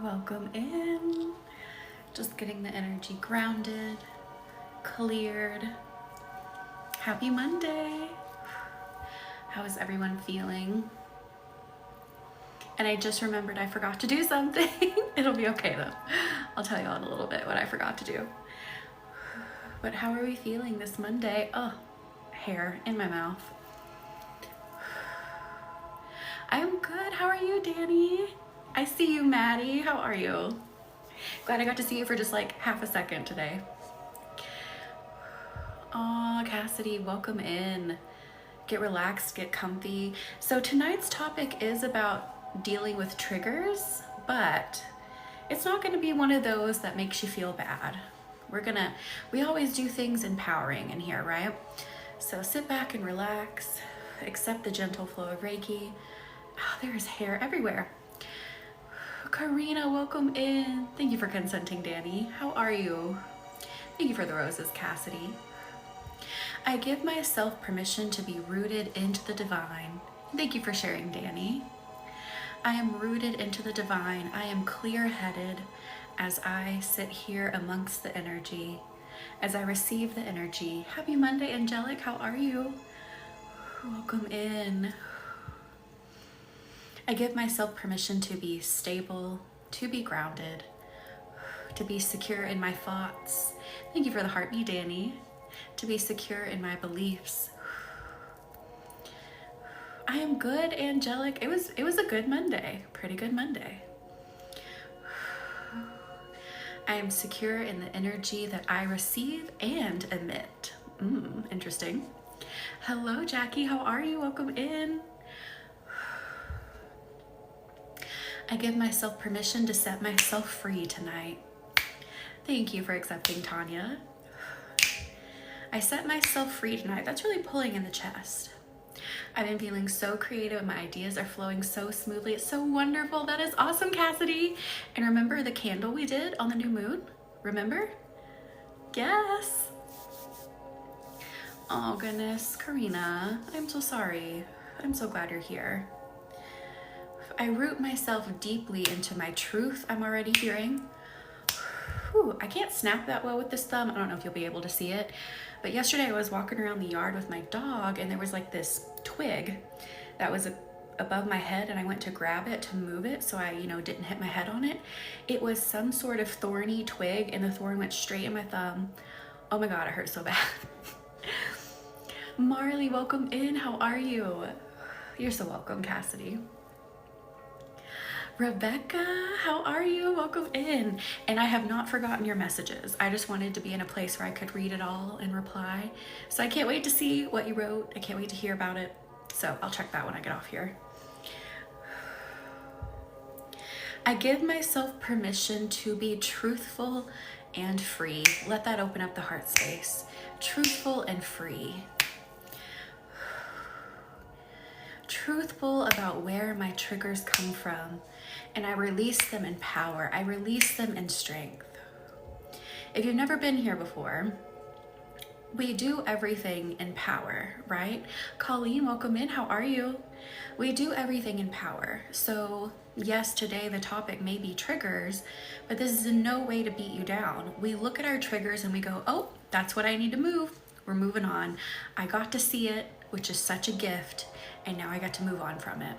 Welcome in. Just getting the energy grounded, cleared. Happy Monday. How is everyone feeling? And I just remembered I forgot to do something. It'll be okay though. I'll tell you all in a little bit what I forgot to do. But how are we feeling this Monday? Oh, hair in my mouth. I am good. How are you, Danny? I see you, Maddie. How are you? Glad I got to see you for just like half a second today. Oh, Cassidy, welcome in. Get relaxed, get comfy. So tonight's topic is about dealing with triggers, but it's not going to be one of those that makes you feel bad. We always do things empowering in here, right? So sit back and relax, accept the gentle flow of Reiki. Oh, there's hair everywhere. Karina, welcome in. Thank you for consenting, Danny. How are you? Thank you for the roses, Cassidy. I give myself permission to be rooted into the divine. Thank you for sharing, Danny. I am rooted into the divine. I am clear-headed as I sit here amongst the energy, as I receive the energy. Happy Monday, Angelic. How are you? Welcome in. I give myself permission to be stable, to be grounded, to be secure in my thoughts. Thank you for the heartbeat, Danny. To be secure in my beliefs. I am good, Angelic. It was a good Monday, pretty good Monday. I am secure in the energy that I receive and emit. Interesting. Hello, Jackie. How are you? Welcome in. I give myself permission to set myself free tonight. Thank you for accepting, Tanya. I set myself free tonight. That's really pulling in the chest. I've been feeling so creative and my ideas are flowing so smoothly. It's so wonderful. That is awesome, Cassidy. And remember the candle we did on the new moon? Remember? Yes. Oh goodness, Karina, I'm so sorry. I'm so glad you're here. I root myself deeply into my truth I'm already hearing. Whew, I can't snap that well with this thumb. I don't know if you'll be able to see it. But yesterday I was walking around the yard with my dog and there was like this twig that was above my head and I went to grab it to move it so I, didn't hit my head on it. It was some sort of thorny twig and the thorn went straight in my thumb. Oh my God, it hurt so bad. Marley, welcome in. How are you? You're so welcome, Cassidy. Rebecca, how are you? Welcome in. And I have not forgotten your messages. I just wanted to be in a place where I could read it all and reply. So I can't wait to see what you wrote. I can't wait to hear about it. So I'll check that when I get off here. I give myself permission to be truthful and free. Let that open up the heart space. Truthful and free. Truthful about where my triggers come from. And I release them in power. I release them in strength. If you've never been here before, we do everything in power, right? Colleen, welcome in. How are you? We do everything in power. So yes, today the topic may be triggers, but this is in no way to beat you down. We look at our triggers and we go, oh, that's what I need to move. We're moving on. I got to see it, which is such a gift. And now I got to move on from it.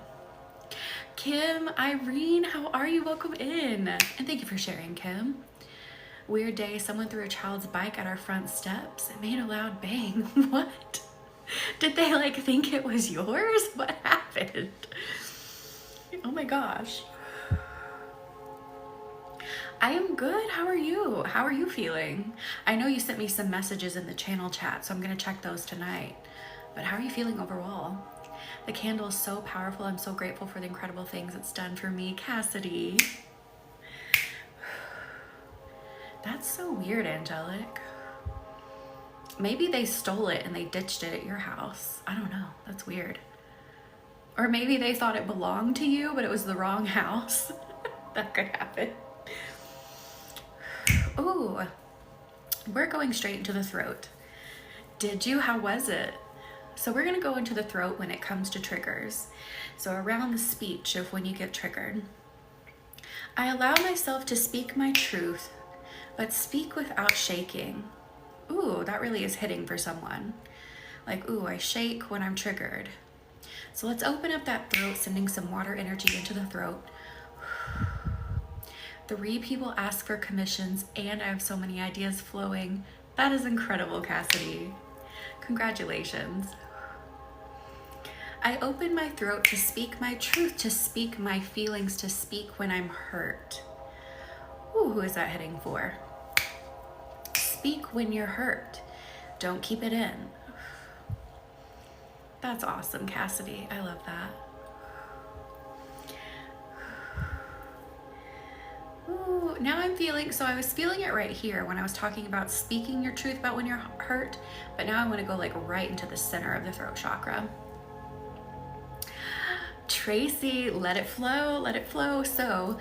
Kim, Irene, how are you? Welcome in. And thank you for sharing, Kim. Weird day, someone threw a child's bike at our front steps. It made a loud bang. What? Did they think it was yours? What happened? Oh my gosh. I am good. How are you? How are you feeling? I know you sent me some messages in the channel chat, so I'm going to check those tonight. But how are you feeling overall? The candle is so powerful. I'm so grateful for the incredible things it's done for me. Cassidy. That's so weird, Angelic. Maybe they stole it and they ditched it at your house. I don't know. That's weird. Or maybe they thought it belonged to you, but it was the wrong house. That could happen. Ooh, we're going straight into the throat. Did you? How was it? So we're going to go into the throat when it comes to triggers. So around the speech of when you get triggered. I allow myself to speak my truth, but speak without shaking. Ooh, that really is hitting for someone. Like, ooh, I shake when I'm triggered. So let's open up that throat, sending some water energy into the throat. 3 people ask for commissions, and I have so many ideas flowing. That is incredible, Cassidy. Congratulations. I open my throat to speak my truth, to speak my feelings, to speak when I'm hurt. Ooh, who is that hitting for? Speak when you're hurt. Don't keep it in. That's awesome, Cassidy. I love that. Ooh, now I'm feeling, so I was feeling it right here when I was talking about speaking your truth about when you're hurt, but now I want to go like right into the center of the throat chakra. Tracy, let it flow, let it flow. So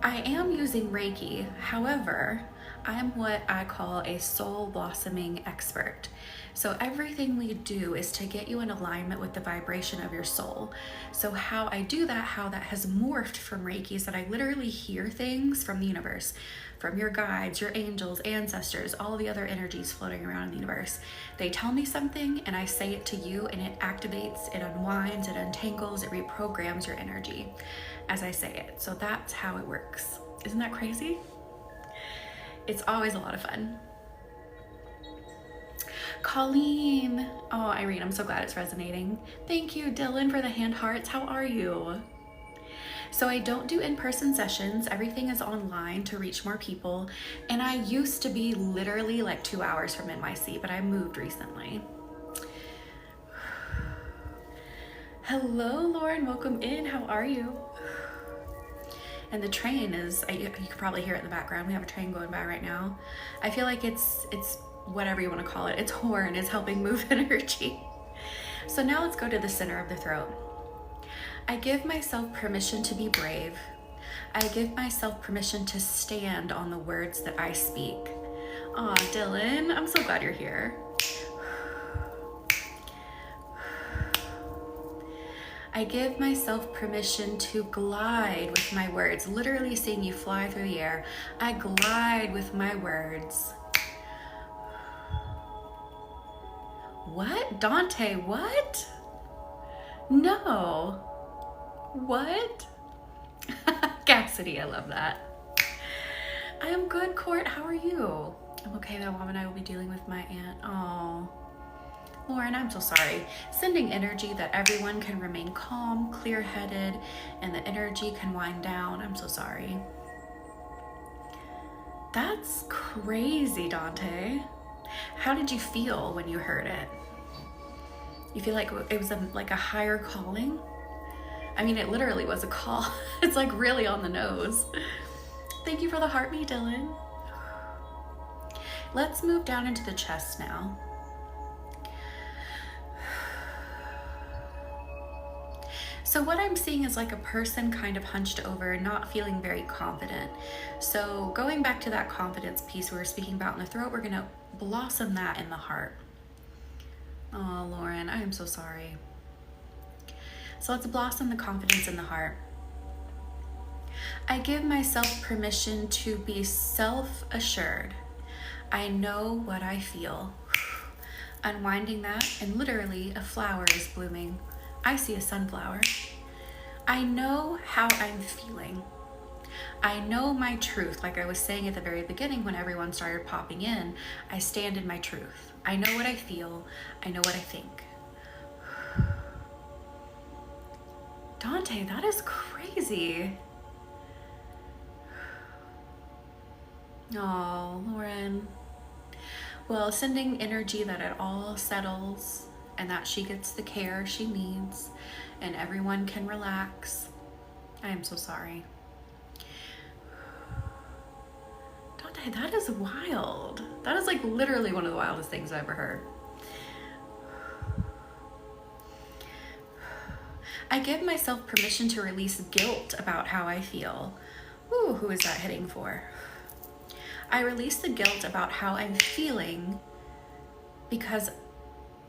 I am using Reiki. However, I am what I call a soul blossoming expert. So everything we do is to get you in alignment with the vibration of your soul. So how I do that, how that has morphed from Reiki is that I literally hear things from the universe, from your guides, your angels, ancestors, all the other energies floating around in the universe. They tell me something and I say it to you, and it activates, it unwinds, it untangles, it reprograms your energy as I say it. So that's how it works. Isn't that crazy? It's always a lot of fun. Colleen. Oh, Irene, I'm so glad it's resonating. Thank you, Dylan, for the hand hearts. How are you? So I don't do in-person sessions. Everything is online to reach more people. And I used to be literally like 2 hours from NYC, but I moved recently. Hello, Lauren. Welcome in. How are you? And the train is, you can probably hear it in the background. We have a train going by right now. I feel like it's whatever you want to call it. Its horn is helping move energy. So now let's go to the center of the throat. I give myself permission to be brave. I give myself permission to stand on the words that I speak. Aw, Dylan, I'm so glad you're here. I give myself permission to glide with my words, literally seeing you fly through the air. I glide with my words. What? Dante, what? No. What? Cassidy, I love that. I am good, Court. How are you? I'm okay. That mom and I will be dealing with my aunt. Oh, Lauren, I'm so sorry. Sending energy that everyone can remain calm, clear-headed, and the energy can wind down. I'm so sorry. That's crazy, Dante. How did you feel when you heard it? You feel like it was like a higher calling? I mean, it literally was a call. It's like really on the nose. Thank you for the heart me, Dylan. Let's move down into the chest now. So what I'm seeing is like a person kind of hunched over, not feeling very confident. So going back to that confidence piece we were speaking about in the throat, we're gonna blossom that in the heart. Oh, Lauren, I am so sorry. So let's blossom the confidence in the heart. I give myself permission to be self-assured. I know what I feel. Unwinding that, and literally a flower is blooming. I see a sunflower. I know how I'm feeling. I know my truth. Like I was saying at the very beginning when everyone started popping in, I stand in my truth. I know what I feel. I know what I think. Dante, that is crazy. Oh, Lauren. Well, sending energy that it all settles and that she gets the care she needs and everyone can relax. I am so sorry. Dante, that is wild. That is like literally one of the wildest things I've ever heard. I give myself permission to release guilt about how I feel. Ooh, who is that hitting for? I release the guilt about how I'm feeling because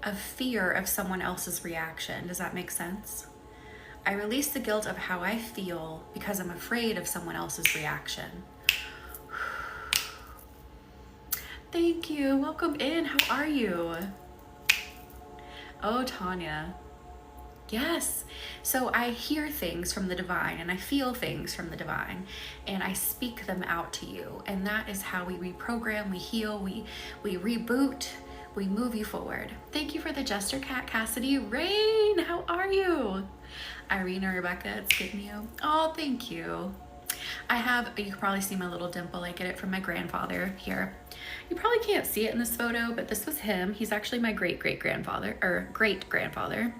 of fear of someone else's reaction. Does that make sense? I release the guilt of how I feel because I'm afraid of someone else's reaction. Thank you. Welcome in. How are you? Oh, Tanya. Yes. So I hear things from the divine and I feel things from the divine and I speak them out to you. And that is how we reprogram, we heal, we reboot, we move you forward. Thank you for the Jester Cat, Cassidy. Rain, how are you? Irina, Rebecca, it's good you. Oh, thank you. You can probably see my little dimple. I get it from my grandfather here. You probably can't see it in this photo, but this was him. He's actually my great-great-grandfather, or great-grandfather,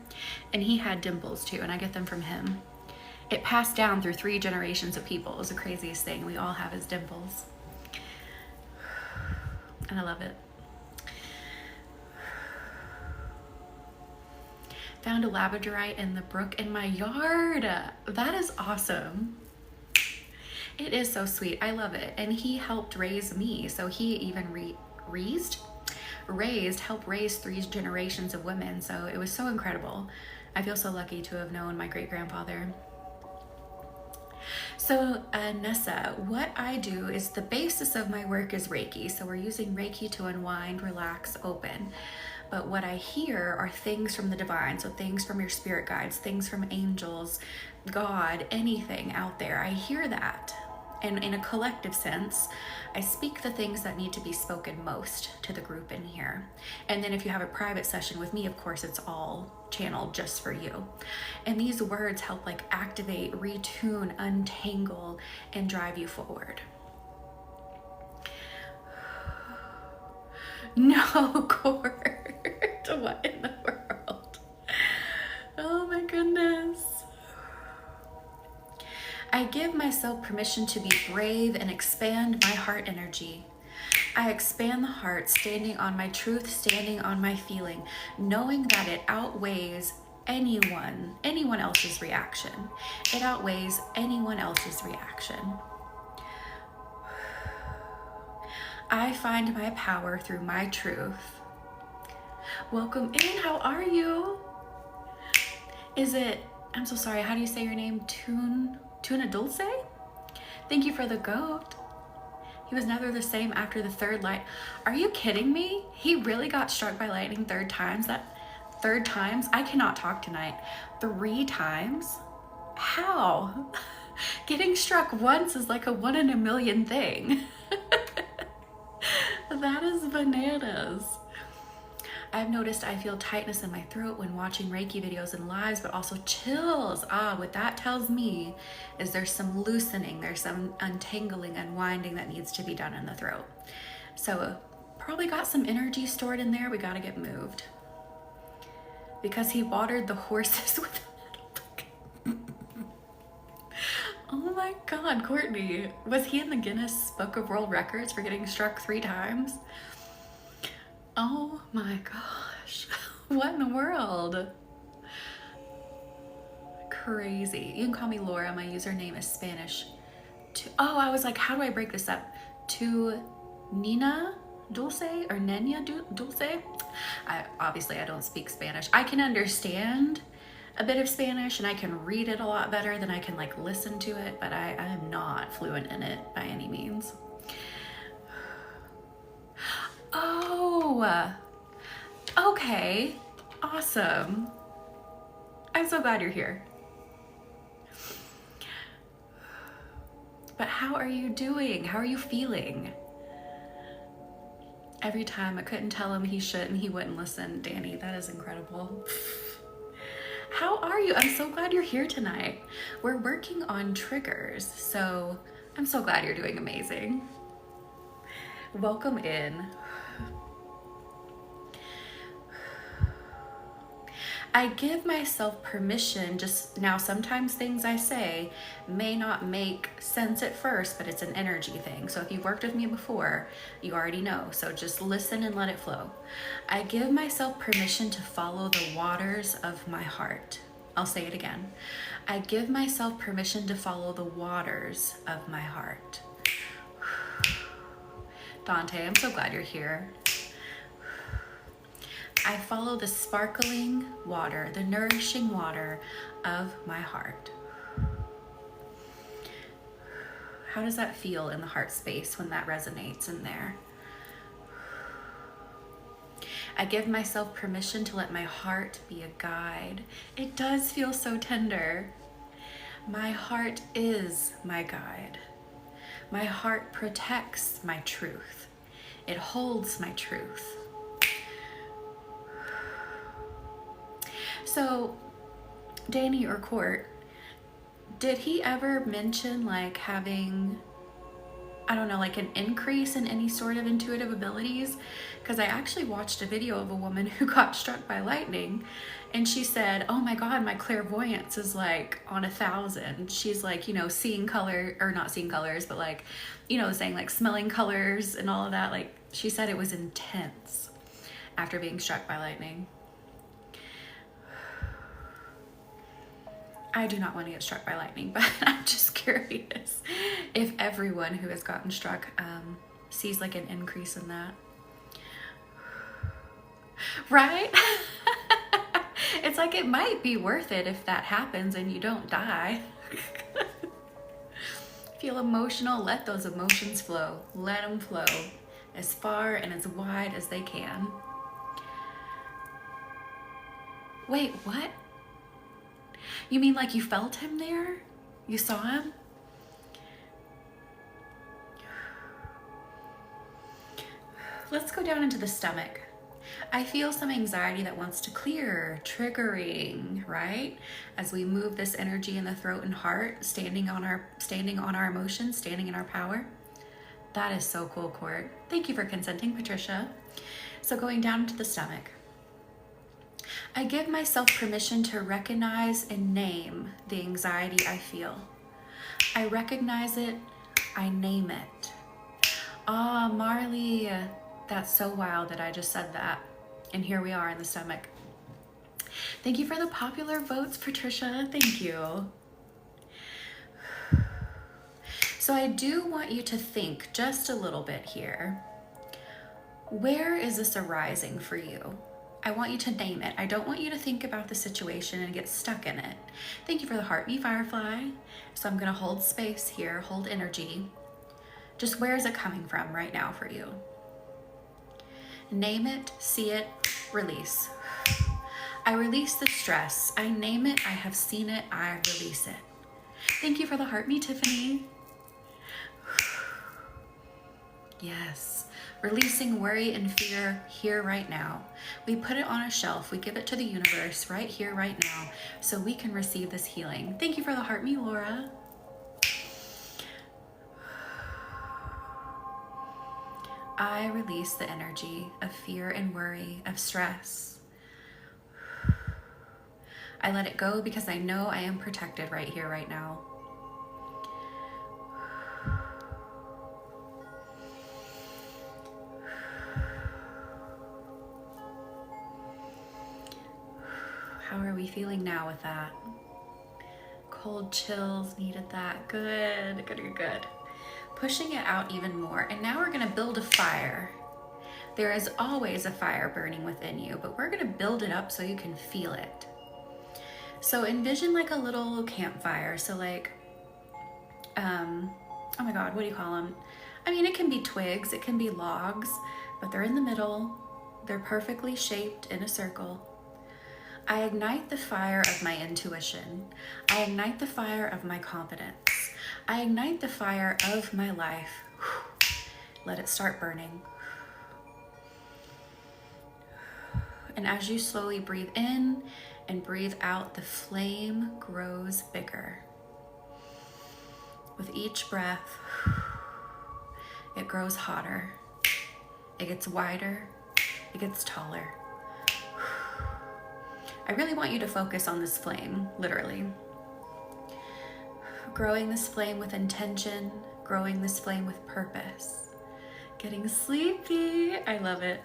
and he had dimples too, and I get them from him. It passed down through 3 generations of people. It was the craziest thing. We all have his dimples. And I love it. Found a labradorite in the brook in my yard. That is awesome. It is so sweet. I love it. And he helped raise me. So he even helped raise 3 generations of women. So it was so incredible. I feel so lucky to have known my great-grandfather. So Nessa, what I do is the basis of my work is Reiki. So we're using Reiki to unwind, relax, open. But what I hear are things from the divine. So things from your spirit guides, things from angels, God, anything out there. I hear that. And in a collective sense, I speak the things that need to be spoken most to the group in here. And then if you have a private session with me, of course, it's all channeled just for you. And these words help like activate, retune, untangle, and drive you forward. No, Court. What in the world? Oh my goodness. I give myself permission to be brave and expand my heart energy. I expand the heart, standing on my truth, standing on my feeling, knowing that it outweighs anyone else's reaction. It outweighs anyone else's reaction. I find my power through my truth. Welcome in. How are you? I'm so sorry, how do you say your name? Tuna Dulce? Thank you for the goat. He was never the same after the 3rd light. Are you kidding me? He really got struck by lightning 3 times? That 3rd times? I cannot talk tonight. 3 times? How? Getting struck once is like a 1 in a million thing. That is bananas. I've noticed I feel tightness in my throat when watching Reiki videos and lives, but also chills. What that tells me is there's some loosening, there's some untangling, unwinding that needs to be done in the throat. So probably got some energy stored in there. We got to get moved. Because he watered the horses with a metal bucket. Oh my God, Courtney. Was he in the Guinness Book of World Records for getting struck 3 times? Oh my gosh. What in the world? Crazy. You can call me Laura. My username is Spanish. I was like, how do I break this up? To Nina Dulce or Nena Dulce? Obviously, I don't speak Spanish. I can understand a bit of Spanish and I can read it a lot better than I can like listen to it, but I am not fluent in it by any means. Oh, okay. Awesome. I'm so glad you're here. But how are you doing? How are you feeling? Every time I couldn't tell him he should and he wouldn't listen. Danny, that is incredible. How are you? I'm so glad you're here tonight. We're working on triggers, so I'm so glad you're doing amazing. Welcome in. I give myself permission just now. Sometimes things I say may not make sense at first, but it's an energy thing. So if you've worked with me before, you already know. So just listen and let it flow. I give myself permission to follow the waters of my heart. I'll say it again. I give myself permission to follow the waters of my heart. Dante, I'm so glad you're here. I follow the sparkling water, the nourishing water of my heart. How does that feel in the heart space when that resonates in there? I give myself permission to let my heart be a guide. It does feel so tender. My heart is my guide. My heart protects my truth. It holds my truth. So, Danny or Court, did he ever mention like having, I don't know, like an increase in any sort of intuitive abilities? Because I actually watched a video of a woman who got struck by lightning, and she said, oh my God, my clairvoyance is like on 1,000. She's like, you know, seeing color, or not seeing colors, but like, you know, saying like smelling colors and all of that. Like, she said it was intense after being struck by lightning. I do not want to get struck by lightning, but I'm just curious if everyone who has gotten struck sees like an increase in that. Right? It's like it might be worth it if that happens and you don't die. Feel emotional, let those emotions flow. Let them flow as far and as wide as they can. Wait, what? You mean like you felt him there? You saw him? Let's go down into the stomach. I feel some anxiety that wants to clear, triggering, right? As we move this energy in the throat and heart, standing on our emotions, standing in our power. That is so cool, Court. Thank you for consenting, Patricia. So going down into the stomach. I give myself permission to recognize and name the anxiety I feel. I recognize it, I name it. Ah, Marley, that's so wild that I just said that. And here we are in the stomach. Thank you for the popular votes, Patricia. Thank you. So I do want you to think just a little bit here. Where is this arising for you? I want you to name it. I don't want you to think about the situation and get stuck in it. Thank you for the heart, me firefly. So I'm gonna hold space here, hold energy. Just where is it coming from right now for you? Name it, see it, release. I release the stress. I name it, I have seen it, I release it. Thank you for the heart, me Tiffany. Yes. Releasing worry and fear here right now. We put it on a shelf. We give it to the universe right here, right now, so we can receive this healing. Thank you for the heart, me Laura. I release the energy of fear and worry, of stress. I let it go because I know I am protected right here, right now. How are we feeling now with that? Cold chills, needed that. Good, good, good, good. Pushing it out even more. And now we're gonna build a fire. There is always a fire burning within you, but we're gonna build it up so you can feel it. So envision like a little campfire. So like, oh my God, what do you call them? I mean, it can be twigs, it can be logs, but they're in the middle. They're perfectly shaped in a circle. I ignite the fire of my intuition. I ignite the fire of my confidence. I ignite the fire of my life. Let it start burning. And as you slowly breathe in and breathe out, the flame grows bigger. With each breath, it grows hotter. It gets wider. It gets taller. I really want you to focus on this flame, literally. Growing this flame with intention, growing this flame with purpose. Getting sleepy, I love it.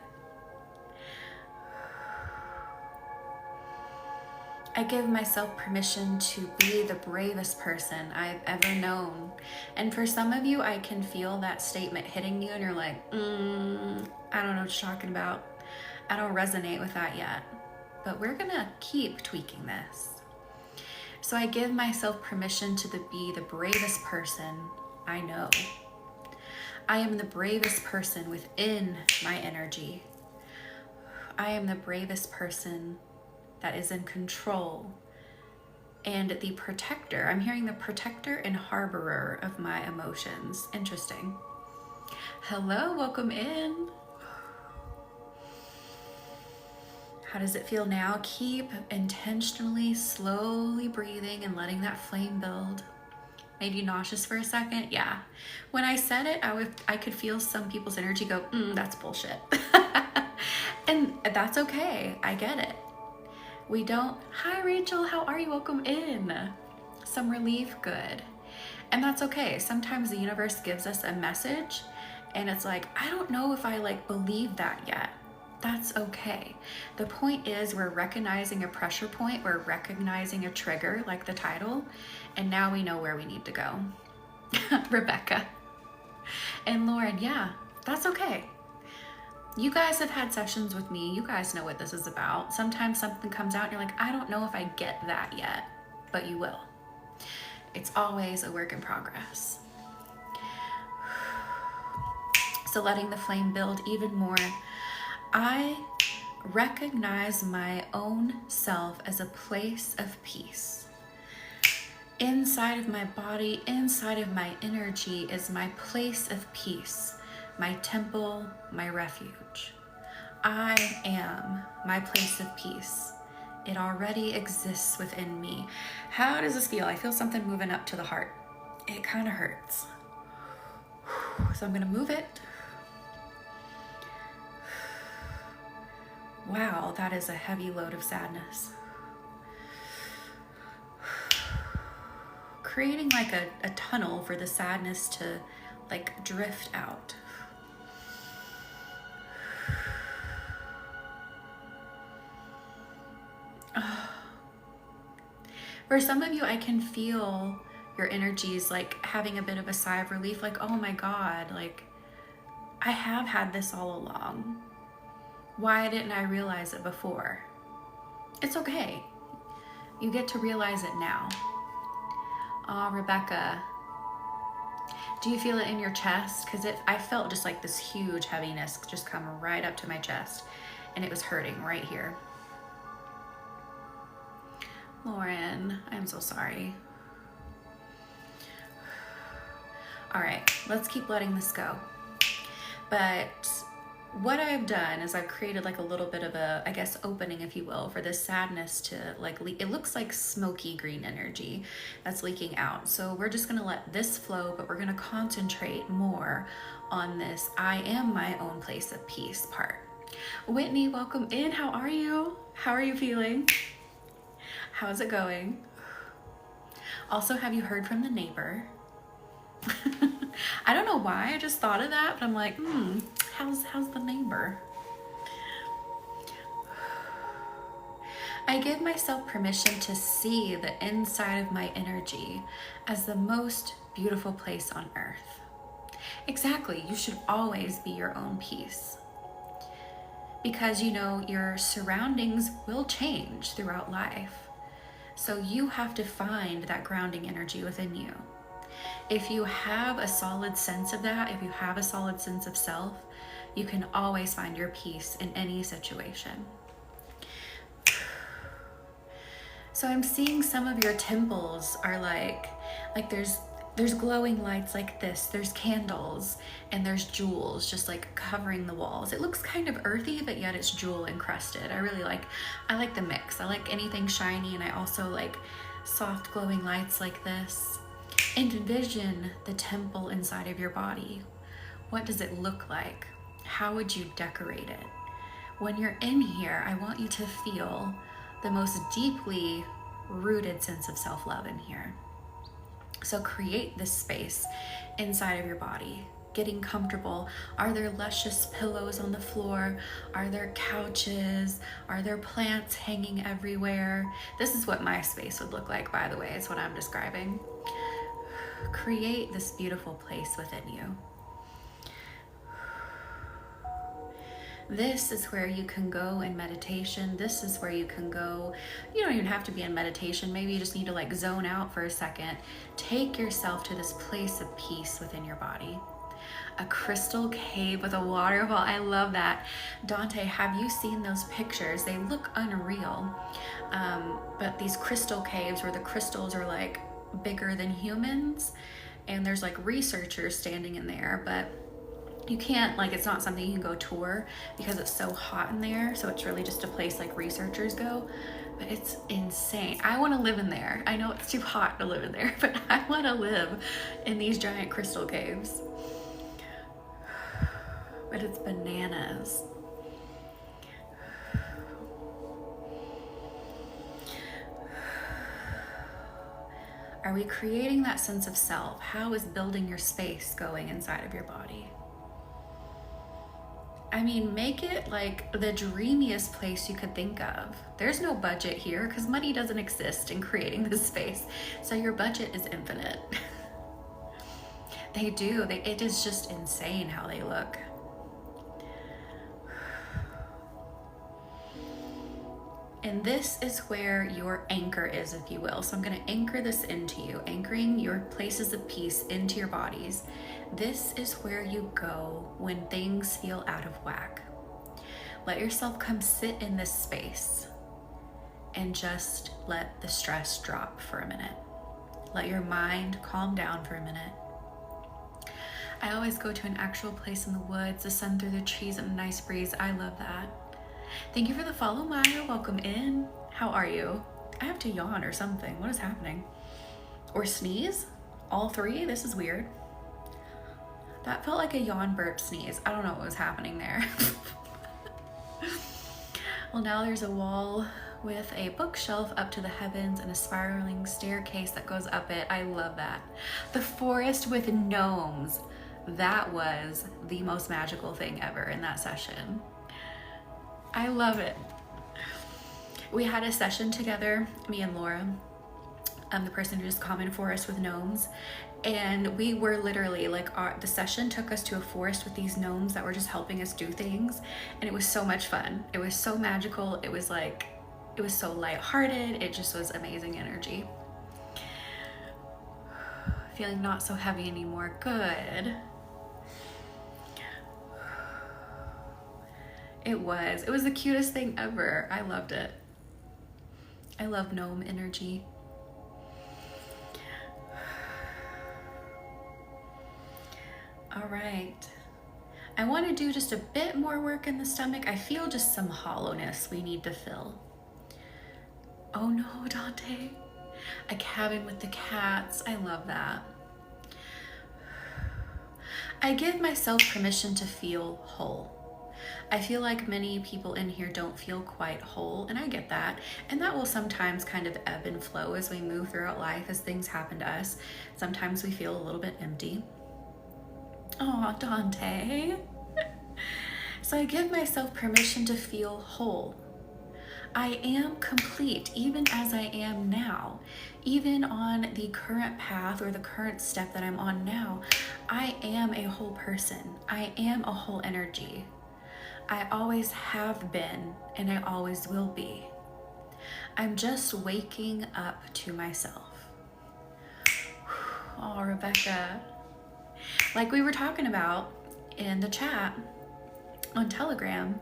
I give myself permission to be the bravest person I've ever known. And for some of you, I can feel that statement hitting you and you're like, I don't know what you're talking about. I don't resonate with that yet, but we're gonna keep tweaking this. So I give myself permission to be the bravest person I know. I am the bravest person within my energy. I am the bravest person that is in control and the protector. I'm hearing the protector and harborer of my emotions. Interesting. Hello, welcome in. How does it feel now? Keep intentionally, slowly breathing and letting that flame build. Made you nauseous for a second? Yeah. When I said it, I could feel some people's energy go, that's bullshit. And that's okay. I get it. We don't, hi Rachel, how are you? Welcome in. Some relief, good. And that's okay. Sometimes the universe gives us a message and it's like, I don't know if I believe that yet. That's okay. The point is we're recognizing a pressure point, we're recognizing a trigger like the title, and now we know where we need to go. Rebecca. And Lauren, yeah, that's okay. You guys have had sessions with me. You guys know what this is about. Sometimes something comes out and you're like, I don't know if I get that yet, but you will. It's always a work in progress. So letting the flame build even more. I recognize my own self as a place of peace. Inside of my body, inside of my energy is my place of peace, my temple, my refuge. I am my place of peace. It already exists within me. How does this feel? I feel something moving up to the heart. It kind of hurts. So I'm going to move it. Wow, that is a heavy load of sadness. Creating like a tunnel for the sadness to drift out. For some of you, I can feel your energies having a bit of a sigh of relief, oh my God, I have had this all along. Why didn't I realize it before? It's okay. You get to realize it now. Rebecca, do you feel it in your chest? Because I felt just this huge heaviness just come right up to my chest, and it was hurting right here. Lauren, I'm so sorry. All right, let's keep letting this go. But what I've done is I've created a little bit of a, I guess, opening, if you will, for this sadness to it looks like smoky green energy that's leaking out. So we're just gonna let this flow, but we're gonna concentrate more on this I am my own place of peace part. Whitney, welcome in. How are you? How are you feeling? How's it going? Also, have you heard from the neighbor? I don't know why I just thought of that, but I'm like, how's the neighbor? I give myself permission to see the inside of my energy as the most beautiful place on earth. Exactly, you should always be your own peace. Because your surroundings will change throughout life. So you have to find that grounding energy within you. If you have a solid sense of that, if you have a solid sense of self, you can always find your peace in any situation. So I'm seeing some of your temples are there's glowing lights like this, there's candles, and there's jewels just covering the walls. It looks kind of earthy, but yet it's jewel encrusted. I like the mix. I like anything shiny, and I also like soft glowing lights like this. And envision the temple inside of your body. What does it look like? How would you decorate it? When you're in here, I want you to feel the most deeply rooted sense of self-love in here. So create this space inside of your body, getting comfortable. Are there luscious pillows on the floor? Are there couches? Are there plants hanging everywhere? This is what my space would look like, by the way. It's what I'm describing. Create this beautiful place within you. This is where you can go in meditation. This is where you can go. You don't even have to be in meditation. Maybe you just need to like zone out for a second. Take yourself to this place of peace within your body. A crystal cave with a waterfall. I love that. Dante, have you seen those pictures? They look unreal. But these crystal caves where the crystals are like bigger than humans, and there's like researchers standing in there, but you can't, like, it's not something you can go tour because it's so hot in there. So it's really just a place like researchers go, but it's insane. I want to live in there. I know it's too hot to live in there, but I want to live in these giant crystal caves. But it's bananas. Are we creating that sense of self? How is building your space going inside of your body? I mean, make it like the dreamiest place you could think of. There's no budget here because money doesn't exist in creating this space. So your budget is infinite. They do. It is just insane how they look. And this is where your anchor is, if you will. So I'm going to anchor this into you, anchoring your places of peace into your bodies. This is where you go when things feel out of whack. Let yourself come sit in this space and just let the stress drop for a minute. Let your mind calm down for a minute. I always go to an actual place in the woods, the sun through the trees and a nice breeze. I love that. Thank you for the follow, Maya. Welcome in. How are you? I have to yawn or something. What is happening? Or sneeze? All three? This is weird. That felt like a yawn, burp, sneeze. I don't know what was happening there. Well, now there's a wall with a bookshelf up to the heavens and a spiraling staircase that goes up it. I love that. The forest with gnomes. That was the most magical thing ever in that session. I love it. We had a session together, me and Laura, the person who just commented for us with gnomes, and we were literally like, the session took us to a forest with these gnomes that were just helping us do things, and it was so much fun. It was so magical. It was like, it was so lighthearted. It just was amazing energy. Feeling not so heavy anymore. Good. It was the cutest thing ever. I loved it. I love gnome energy. All right. I want to do just a bit more work in the stomach. I feel just some hollowness we need to fill. Oh no, Dante. A cabin with the cats. I love that. I give myself permission to feel whole. I feel like many people in here don't feel quite whole, and I get that. And that will sometimes kind of ebb and flow as we move throughout life, as things happen to us. Sometimes we feel a little bit empty. Oh, Dante. So I give myself permission to feel whole. I am complete, even as I am now. Even on the current path or the current step that I'm on now, I am a whole person. I am a whole energy. I always have been, and I always will be. I'm just waking up to myself. Oh, Rebecca. Like we were talking about in the chat on Telegram,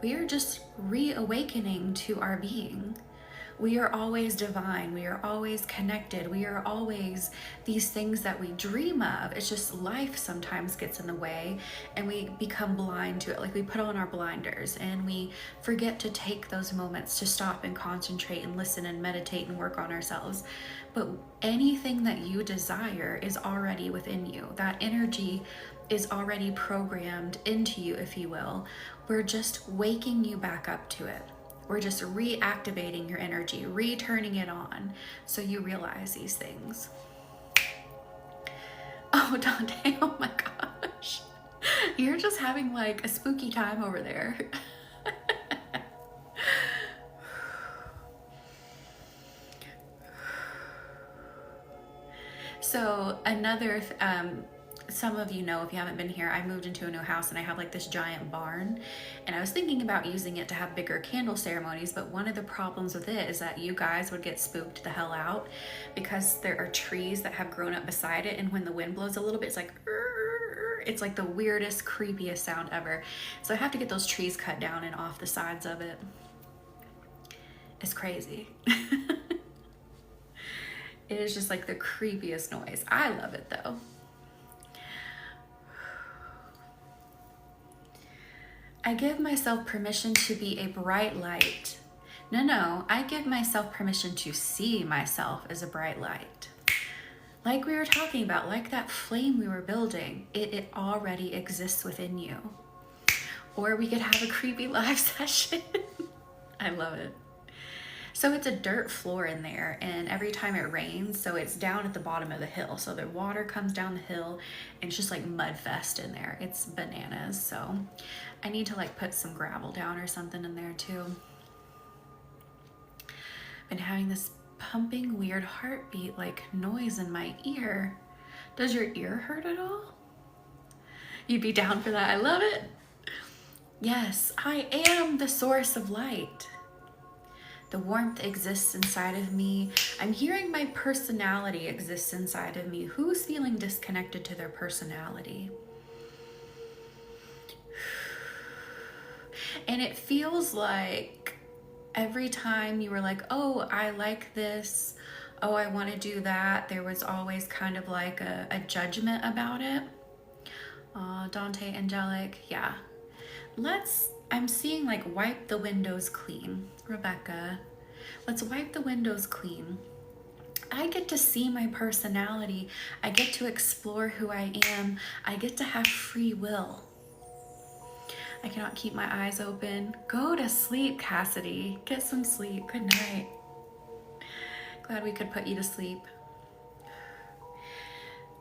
we are just reawakening to our being. We are always divine. We are always connected. We are always these things that we dream of. It's just life sometimes gets in the way and we become blind to it. Like we put on our blinders and we forget to take those moments to stop and concentrate and listen and meditate and work on ourselves. But anything that you desire is already within you. That energy is already programmed into you, if you will. We're just waking you back up to it. We're just reactivating your energy, returning it on so you realize these things. Oh, Dante, oh my gosh. You're just having like a spooky time over there. So another some of you know, if you haven't been here, I moved into a new house and I have like this giant barn, and I was thinking about using it to have bigger candle ceremonies, but one of the problems with it is that you guys would get spooked the hell out because there are trees that have grown up beside it, and when the wind blows a little bit, it's like the weirdest, creepiest sound ever. So I have to get those trees cut down and off the sides of it. It's crazy. It is just like the creepiest noise. I love it though. I give myself permission to be a bright light. No, I give myself permission to see myself as a bright light. Like we were talking about, like that flame we were building, it already exists within you. Or we could have a creepy live session. I love it. So it's a dirt floor in there, and every time it rains, so it's down at the bottom of the hill. So the water comes down the hill and it's just like mud fest in there. It's bananas. So I need to like put some gravel down or something in there too. Been having this pumping weird heartbeat like noise in my ear. Does your ear hurt at all? You'd be down for that. I love it. Yes, I am the source of light. The warmth exists inside of me. I'm hearing my personality exists inside of me. Who's feeling disconnected to their personality? And it feels like every time you were like, oh, I like this. Oh, I want to do that. There was always kind of like a judgment about it. Dante, angelic, yeah. I'm seeing like wipe the windows clean. Rebecca, let's wipe the windows clean. I get to see my personality. I get to explore who I am. I get to have free will. I cannot keep my eyes open. Go to sleep, Cassidy. Get some sleep. Good night. Glad we could put you to sleep.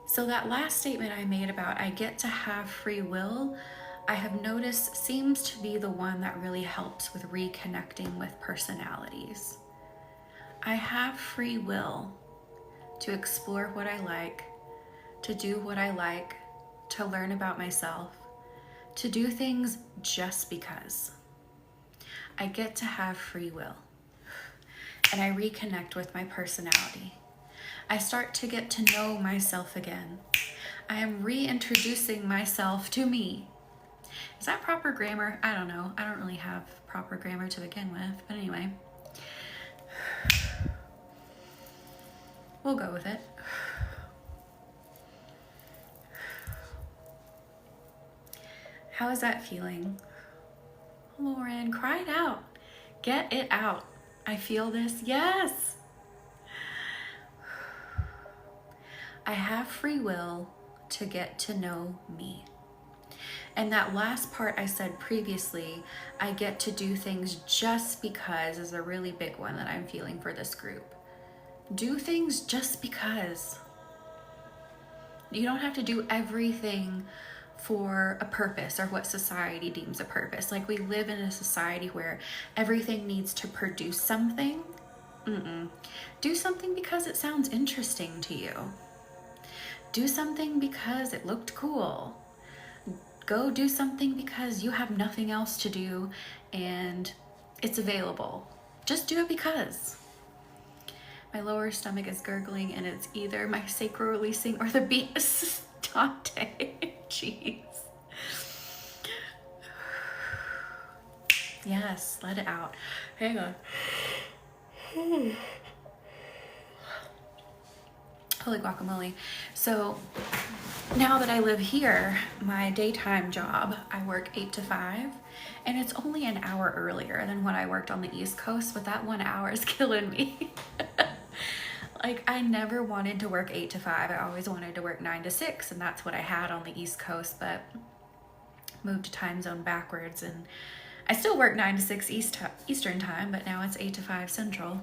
So that last statement I made about I get to have free will, I have noticed seems to be the one that really helps with reconnecting with personalities. I have free will to explore what I like, to do what I like, to learn about myself, to do things just because. I get to have free will, and I reconnect with my personality. I start to get to know myself again. I am reintroducing myself to me. Is that proper grammar? I don't know. I don't really have proper grammar to begin with, but anyway. We'll go with it. How is that feeling? Lauren, cry it out. Get it out. I feel this. Yes. I have free will to get to know me. And that last part I said previously, I get to do things just because, is a really big one that I'm feeling for this group. Do things just because. You don't have to do everything for a purpose or what society deems a purpose. Like we live in a society where everything needs to produce something. Do something because it sounds interesting to you. Do something because it looked cool. Go do something because you have nothing else to do and it's available. Just do it because. My lower stomach is gurgling and it's either my sacral releasing or the beast. Dante, jeez. Yes, let it out. Hang on. Holy guacamole. So now that I live here, my daytime job, I work 8 to 5, and it's only an hour earlier than when I worked on the East Coast, but that 1 hour is killing me. Like I never wanted to work 8 to 5. I always wanted to work 9 to 6, and that's what I had on the East Coast, but moved to time zone backwards, and I still work 9 to 6 Eastern time, but now it's 8 to 5 Central.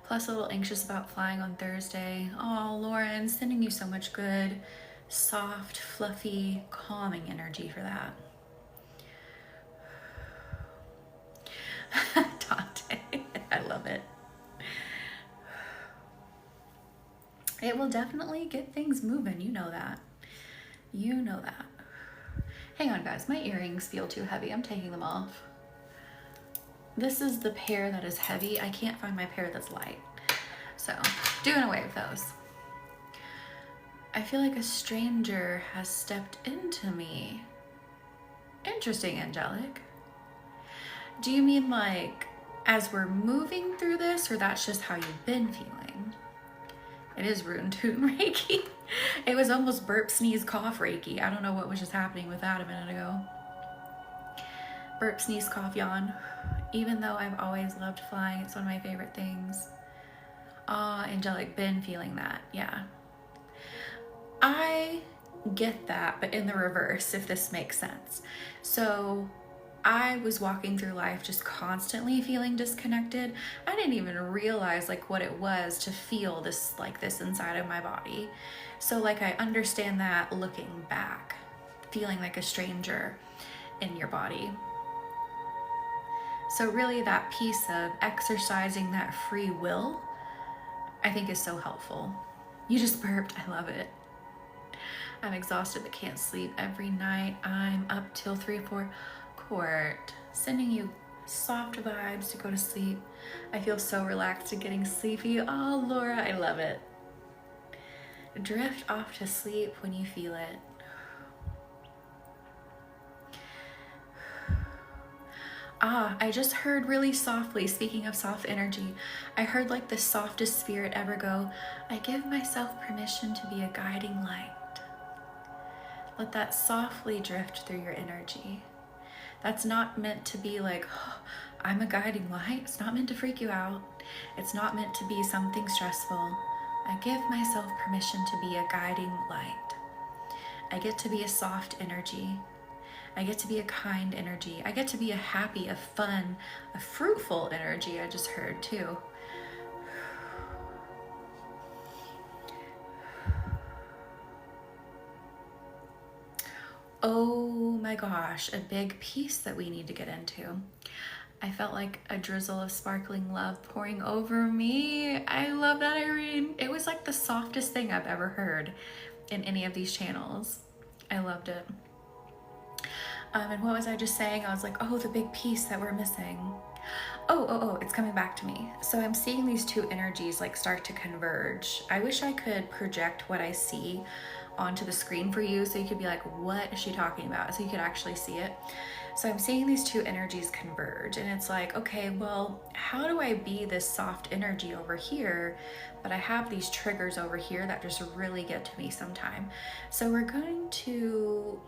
Plus a little anxious about flying on Thursday. Oh, Lauren, sending you so much good, soft, fluffy, calming energy for that. Dante, I love it. it will definitely get things moving. You know that. You know that. Hang on, guys. My earrings feel too heavy. I'm taking them off. This is the pair that is heavy. I can't find my pair that's light. So, doing away with those. I feel like a stranger has stepped into me. Interesting, angelic. Do you mean like as we're moving through this, or that's just how you've been feeling? It is root and toot and Reiki. It was almost burp, sneeze, cough Reiki. I don't know what was just happening with that a minute ago. Burp, sneeze, cough, yawn. Even though I've always loved flying, it's one of my favorite things. Ah, angelic, been feeling that, yeah. I get that, but in the reverse, if this makes sense. So I was walking through life just constantly feeling disconnected. I didn't even realize like what it was to feel this like this inside of my body. So like I understand that looking back, feeling like a stranger in your body. So really that piece of exercising that free will, I think is so helpful. You just burped, I love it. I'm exhausted but can't sleep every night. I'm up till 3-4 court, sending you soft vibes to go to sleep. I feel so relaxed and getting sleepy. Oh, Laura, I love it. Drift off to sleep when you feel it. Ah, I just heard really softly, speaking of soft energy, I heard like the softest spirit ever go, I give myself permission to be a guiding light. Let that softly drift through your energy. That's not meant to be like, oh, I'm a guiding light. It's not meant to freak you out. It's not meant to be something stressful. I give myself permission to be a guiding light. I get to be a soft energy. I get to be a kind energy. I get to be a happy, a fun, a fruitful energy, I just heard too. Oh my gosh, a big piece that we need to get into. I felt like a drizzle of sparkling love pouring over me. I love that, Irene. It was like the softest thing I've ever heard in any of these channels. I loved it. And what was I just saying? I was like, oh, the big piece that we're missing. Oh, it's coming back to me. So I'm seeing these two energies like start to converge. I wish I could project what I see onto the screen for you so you could be like, what is she talking about? So you could actually see it. So I'm seeing these two energies converge, and it's like, okay, well, how do I be this soft energy over here, but I have these triggers over here that just really get to me sometime. So we're going to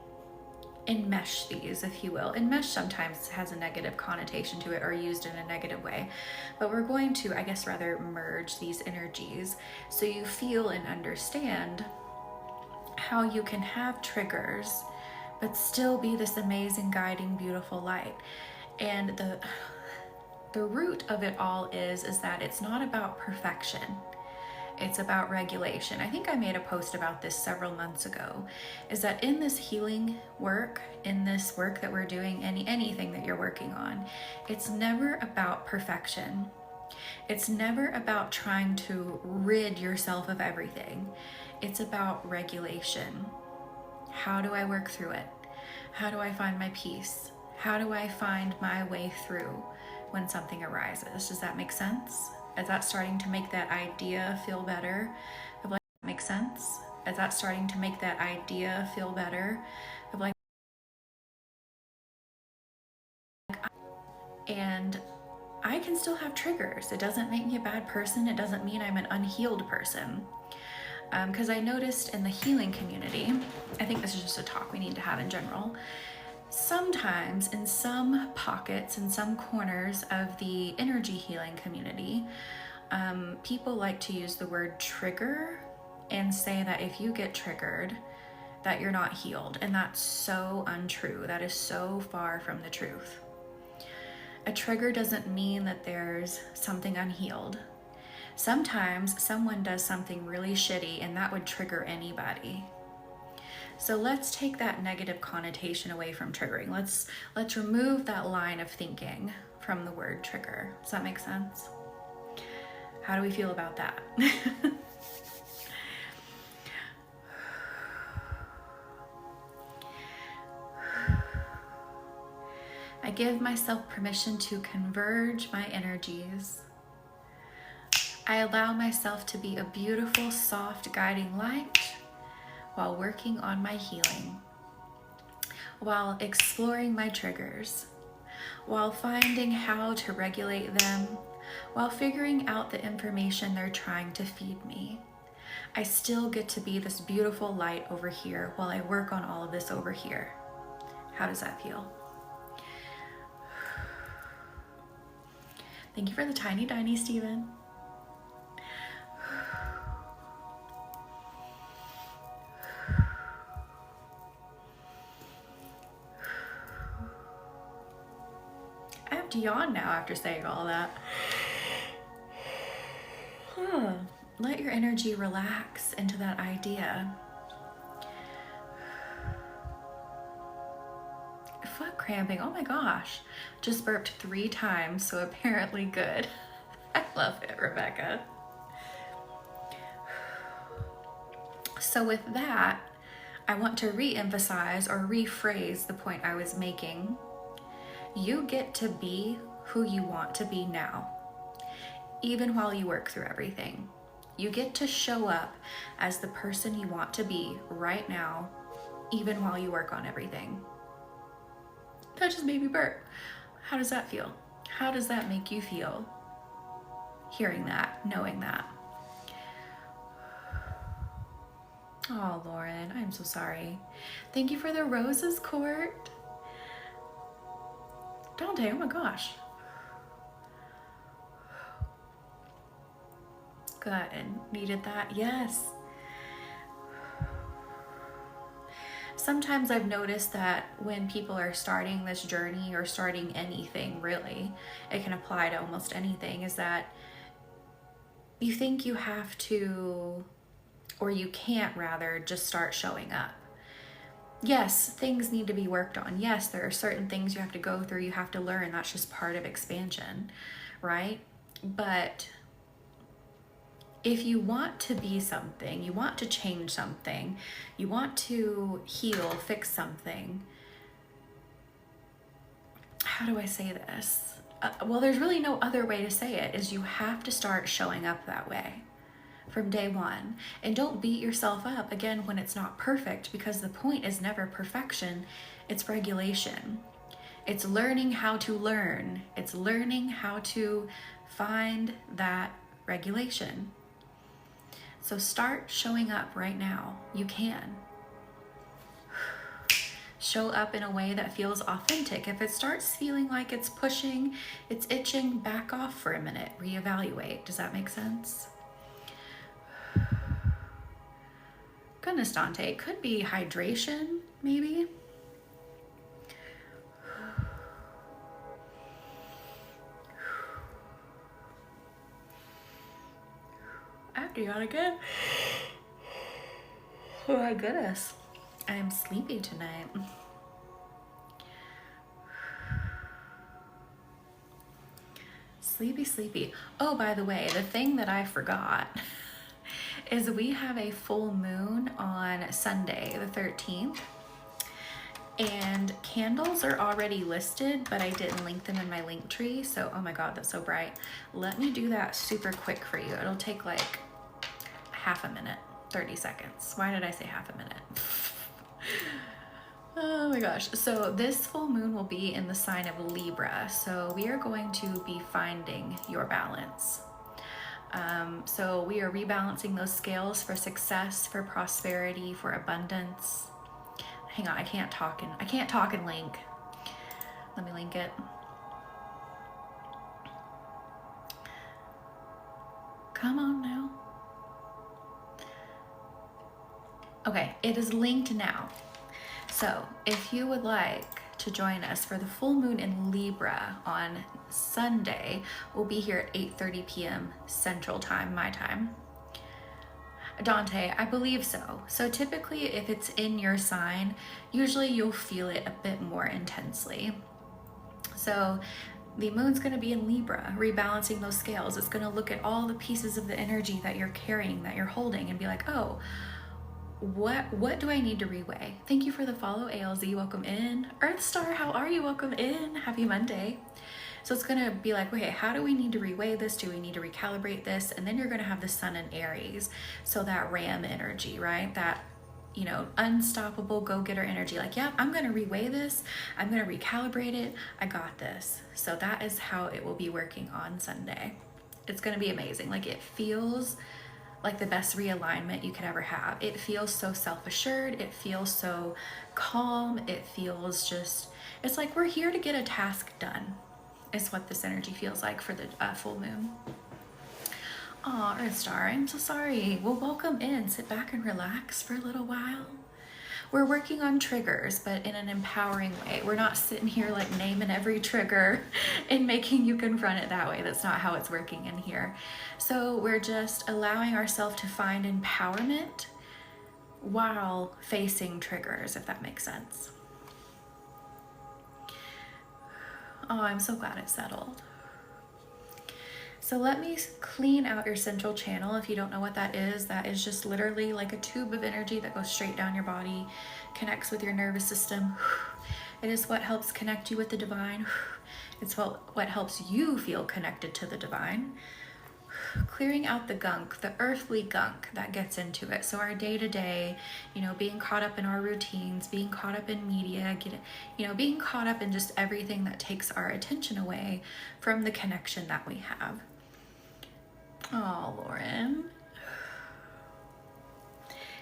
enmesh these, if you will. Enmesh sometimes has a negative connotation to it or used in a negative way, but we're going to, I guess, rather merge these energies so you feel and understand how you can have triggers but still be this amazing, guiding, beautiful light. And the root of it all is that it's not about perfection. It's about regulation. I think I made a post about this several months ago, is that in this healing work, in this work that we're doing, anything that you're working on, it's never about perfection. It's never about trying to rid yourself of everything. It's about regulation. How do I work through it? How do I find my peace? How do I find my way through when something arises? Does that make sense? Is that starting to make that idea feel better? Of like, make sense? Is that starting to make that idea feel better? Of like, and I can still have triggers. It doesn't make me a bad person. It doesn't mean I'm an unhealed person. Because I noticed in the healing community, I think this is just a talk we need to have in general, sometimes in some pockets, in some corners of the energy healing community, people like to use the word trigger and say that if you get triggered, that you're not healed. And that's so untrue. That is so far from the truth. A trigger doesn't mean that there's something unhealed. Sometimes someone does something really shitty and that would trigger anybody. So let's take that negative connotation away from triggering. Let's remove that line of thinking from the word trigger. Does that make sense? How do we feel about that? give myself permission to converge my energies. I allow myself to be a beautiful, soft, guiding light while working on my healing, while exploring my triggers, while finding how to regulate them, while figuring out the information they're trying to feed me. I still get to be this beautiful light over here while I work on all of this over here. How does that feel? Thank you for the tiny diny, Stephen. I have to yawn now after saying all that. Let your energy relax into that idea. Foot cramping, oh my gosh. Just burped 3 times, so apparently good. I love it, Rebecca. So with that, I want to re-emphasize or rephrase the point I was making. You get to be who you want to be now, even while you work through everything. You get to show up as the person you want to be right now, even while you work on everything. That just made me burp. How does that feel? How does that make you feel? Hearing that, knowing that. Oh, Lauren, I'm so sorry. Thank you for the roses, Court. Dante, oh my gosh. Good, needed that, yes. Sometimes I've noticed that when people are starting this journey or starting anything, really, it can apply to almost anything, is that you think you have to, or you can't rather, just start showing up. Yes, things need to be worked on. Yes, there are certain things you have to go through, you have to learn. That's just part of expansion, right? But if you want to be something, you want to change something, you want to heal, fix something, how do I say this? Well, there's really no other way to say it, is you have to start showing up that way from day one. And don't beat yourself up again when it's not perfect, because the point is never perfection, it's regulation. It's learning how to learn. It's learning how to find that regulation. So start showing up right now. You can. Show up in a way that feels authentic. If it starts feeling like it's pushing, it's itching, back off for a minute, reevaluate. Does that make sense? Goodness, Dante, it could be hydration, maybe. After yawn again. Oh my goodness. I am sleepy tonight. Sleepy, sleepy. Oh, by the way, the thing that I forgot is we have a full moon on Sunday, the 13th. And candles are already listed, but I didn't link them in my link tree. So, oh my God, that's so bright. Let me do that super quick for you. It'll take like half a minute, 30 seconds. Why did I say half a minute? Oh my gosh. So this full moon will be in the sign of Libra. So we are going to be finding your balance. So we are rebalancing those scales for success, for prosperity, for abundance. Hang on, I can't talk and link. Let me link it. Come on now. Okay, it is linked now. So if you would like to join us for the full moon in Libra on Sunday, we'll be here at 8:30 p.m. Central Time, my time. Dante, I believe so. So typically if it's in your sign, usually you'll feel it a bit more intensely. So the moon's going to be in Libra, rebalancing those scales. It's going to look at all the pieces of the energy that you're carrying, that you're holding, and be like, oh, what do I need to reweigh? Thank you for the follow, ALZ. Welcome in. Earth Star, how are you? Welcome in. Happy Monday. So it's going to be like, okay, how do we need to reweigh this? Do we need to recalibrate this? And then you're going to have the Sun in Aries. So that Ram energy, right? That, you know, unstoppable go-getter energy. Like, yeah, I'm going to reweigh this. I'm going to recalibrate it. I got this. So that is how it will be working on Sunday. It's going to be amazing. Like, it feels like the best realignment you could ever have. It feels so self-assured. It feels so calm. It feels just, it's like we're here to get a task done. Is what this energy feels like for the full moon. Aw, Earth Star, I'm so sorry. Well, welcome in. Sit back and relax for a little while. We're working on triggers, but in an empowering way. We're not sitting here like naming every trigger and making you confront it that way. That's not how it's working in here. So we're just allowing ourselves to find empowerment while facing triggers, if that makes sense. Oh, I'm so glad it settled. So let me clean out your central channel. If you don't know what that is just literally like a tube of energy that goes straight down your body, connects with your nervous system. It is what helps connect you with the divine. It's what helps you feel connected to the divine. Clearing out the gunk, the earthly gunk that gets into it. So our day-to-day, you know, being caught up in our routines, being caught up in media, being caught up in just everything that takes our attention away from the connection that we have. Oh, Lauren.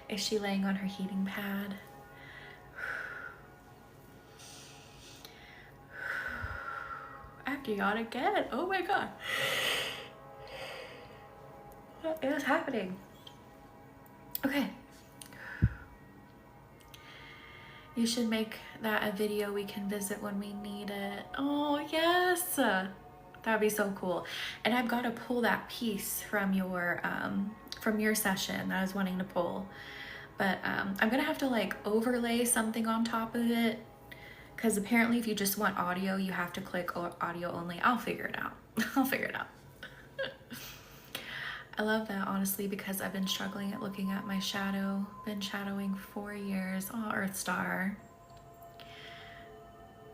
Is she laying on her heating pad? I have to yawn again. Oh my God. What is happening? Okay. You should make that a video we can visit when we need it. Oh, yes. That'd be so cool. And I've got to pull that piece from your session that I was wanting to pull. But I'm going to have to like overlay something on top of it. Because apparently if you just want audio, you have to click audio only. I'll figure it out. I'll figure it out. I love that, honestly, because I've been struggling at looking at my shadow. Been shadowing 4 years. Oh, Earth Star.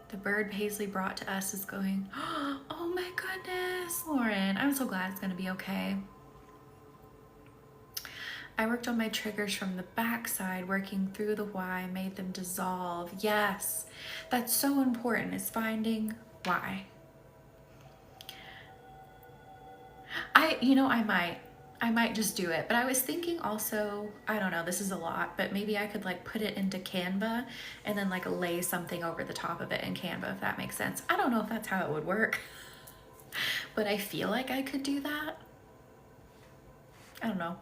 The bird Paisley brought to us is going, oh my goodness, Lauren. I'm so glad it's going to be okay. I worked on my triggers from the backside, working through the why, made them dissolve. Yes, that's so important, is finding why. I might just do it, but I was thinking also, I don't know, this is a lot, but maybe I could like put it into Canva and then like lay something over the top of it in Canva, if that makes sense. I don't know if that's how it would work, but I feel like I could do that. I don't know.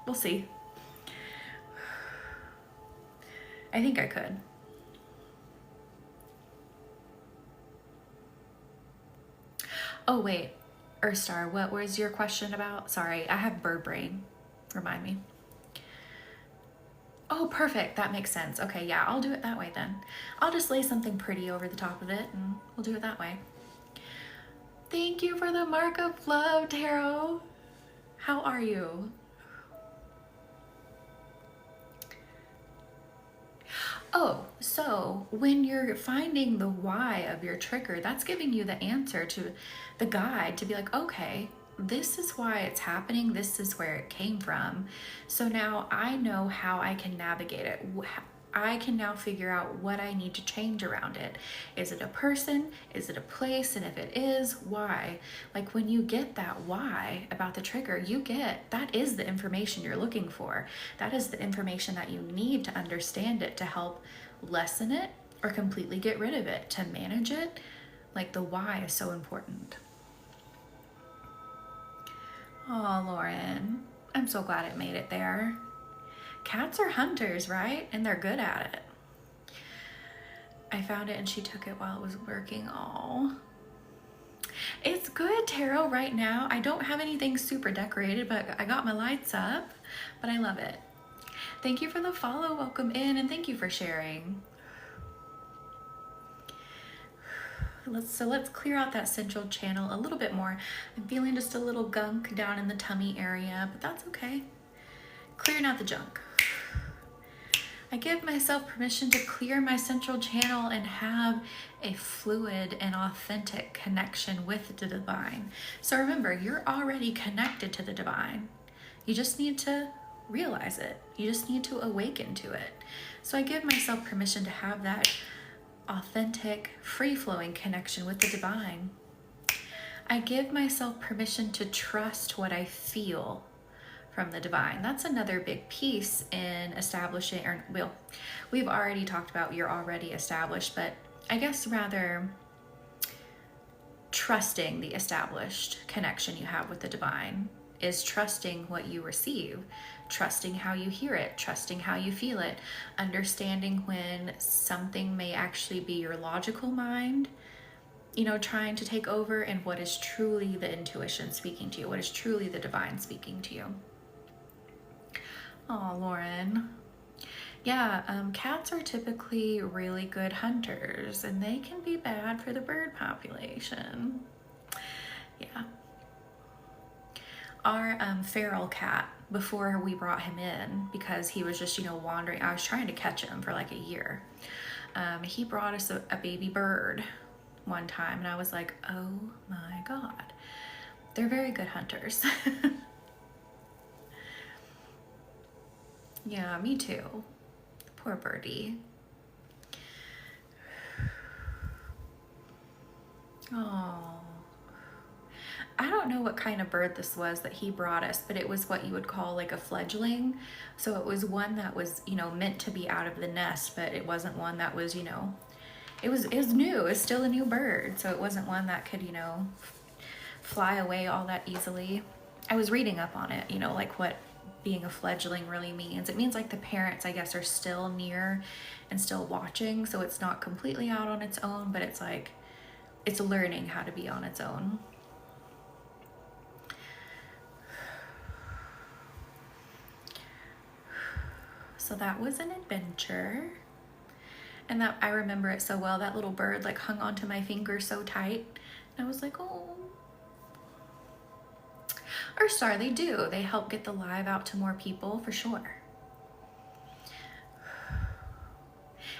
We'll see. I think I could. Oh, wait. Earth Star, what was your question about? Sorry, I have bird brain. Remind me. Oh, perfect. That makes sense. Okay, yeah, I'll do it that way then. I'll just lay something pretty over the top of it and we'll do it that way. Thank you for the mark of love, Tarot. How are you? Oh, so when you're finding the why of your trigger, that's giving you the answer to the guide to be like, okay, this is why it's happening. This is where it came from. So now I know how I can navigate it. I can now figure out what I need to change around it. Is it a person? Is it a place? And if it is, why? Like when you get that why about the trigger, that is the information you're looking for. That is the information that you need to understand it, to help lessen it or completely get rid of it, to manage it. Like the why is so important. Oh, Lauren, I'm so glad it made it there. Cats are hunters, right? And they're good at it. I found it and she took it while it was working. Oh, it's good, Tarot, right now. I don't have anything super decorated, but I got my lights up, but I love it. Thank you for the follow. Welcome in, and thank you for sharing. Let's clear out that central channel a little bit more. I'm feeling just a little gunk down in the tummy area, but that's okay. Clearing out the junk. I give myself permission to clear my central channel and have a fluid and authentic connection with the divine. So remember, you're already connected to the divine. You just need to realize it. You just need to awaken to it. So I give myself permission to have that authentic, free-flowing connection with the divine. I give myself permission to trust what I feel from the divine. That's another big piece in establishing, or well, we've already talked about you're already established, but I guess rather trusting the established connection you have with the divine is trusting what you receive, trusting how you hear it, trusting how you feel it, understanding when something may actually be your logical mind, trying to take over, and what is truly the intuition speaking to you, what is truly the divine speaking to you. Oh, Lauren. Yeah, cats are typically really good hunters, and they can be bad for the bird population. Yeah. Our feral cat, before we brought him in, because he was just, wandering, I was trying to catch him for like a year. He brought us a baby bird one time, and I was like, oh my God. They're very good hunters. Yeah, me too. Poor birdie. Oh. I don't know what kind of bird this was that he brought us, but it was what you would call like a fledgling. So it was one that was, meant to be out of the nest, but it wasn't one that was, it was new. It's still a new bird. So it wasn't one that could, fly away all that easily. I was reading up on it, like what being a fledgling really means. It means like the parents, I guess, are still near and still watching. So it's not completely out on its own, but it's like, it's learning how to be on its own. So that was an adventure. And that I remember it so well. That little bird like hung onto my finger so tight. And I was like, oh. Or Star, they do. They help get the live out to more people for sure.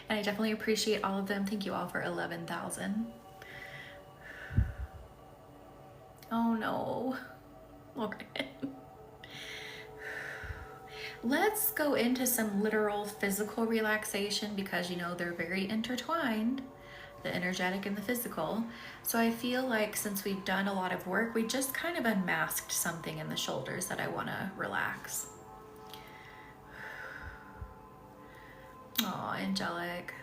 And I definitely appreciate all of them. Thank you all for 11,000. Oh no, Lauren. Let's go into some literal physical relaxation because they're very intertwined, the energetic and the physical. So I feel like since we've done a lot of work, we just kind of unmasked something in the shoulders that I want to relax. Oh, angelic.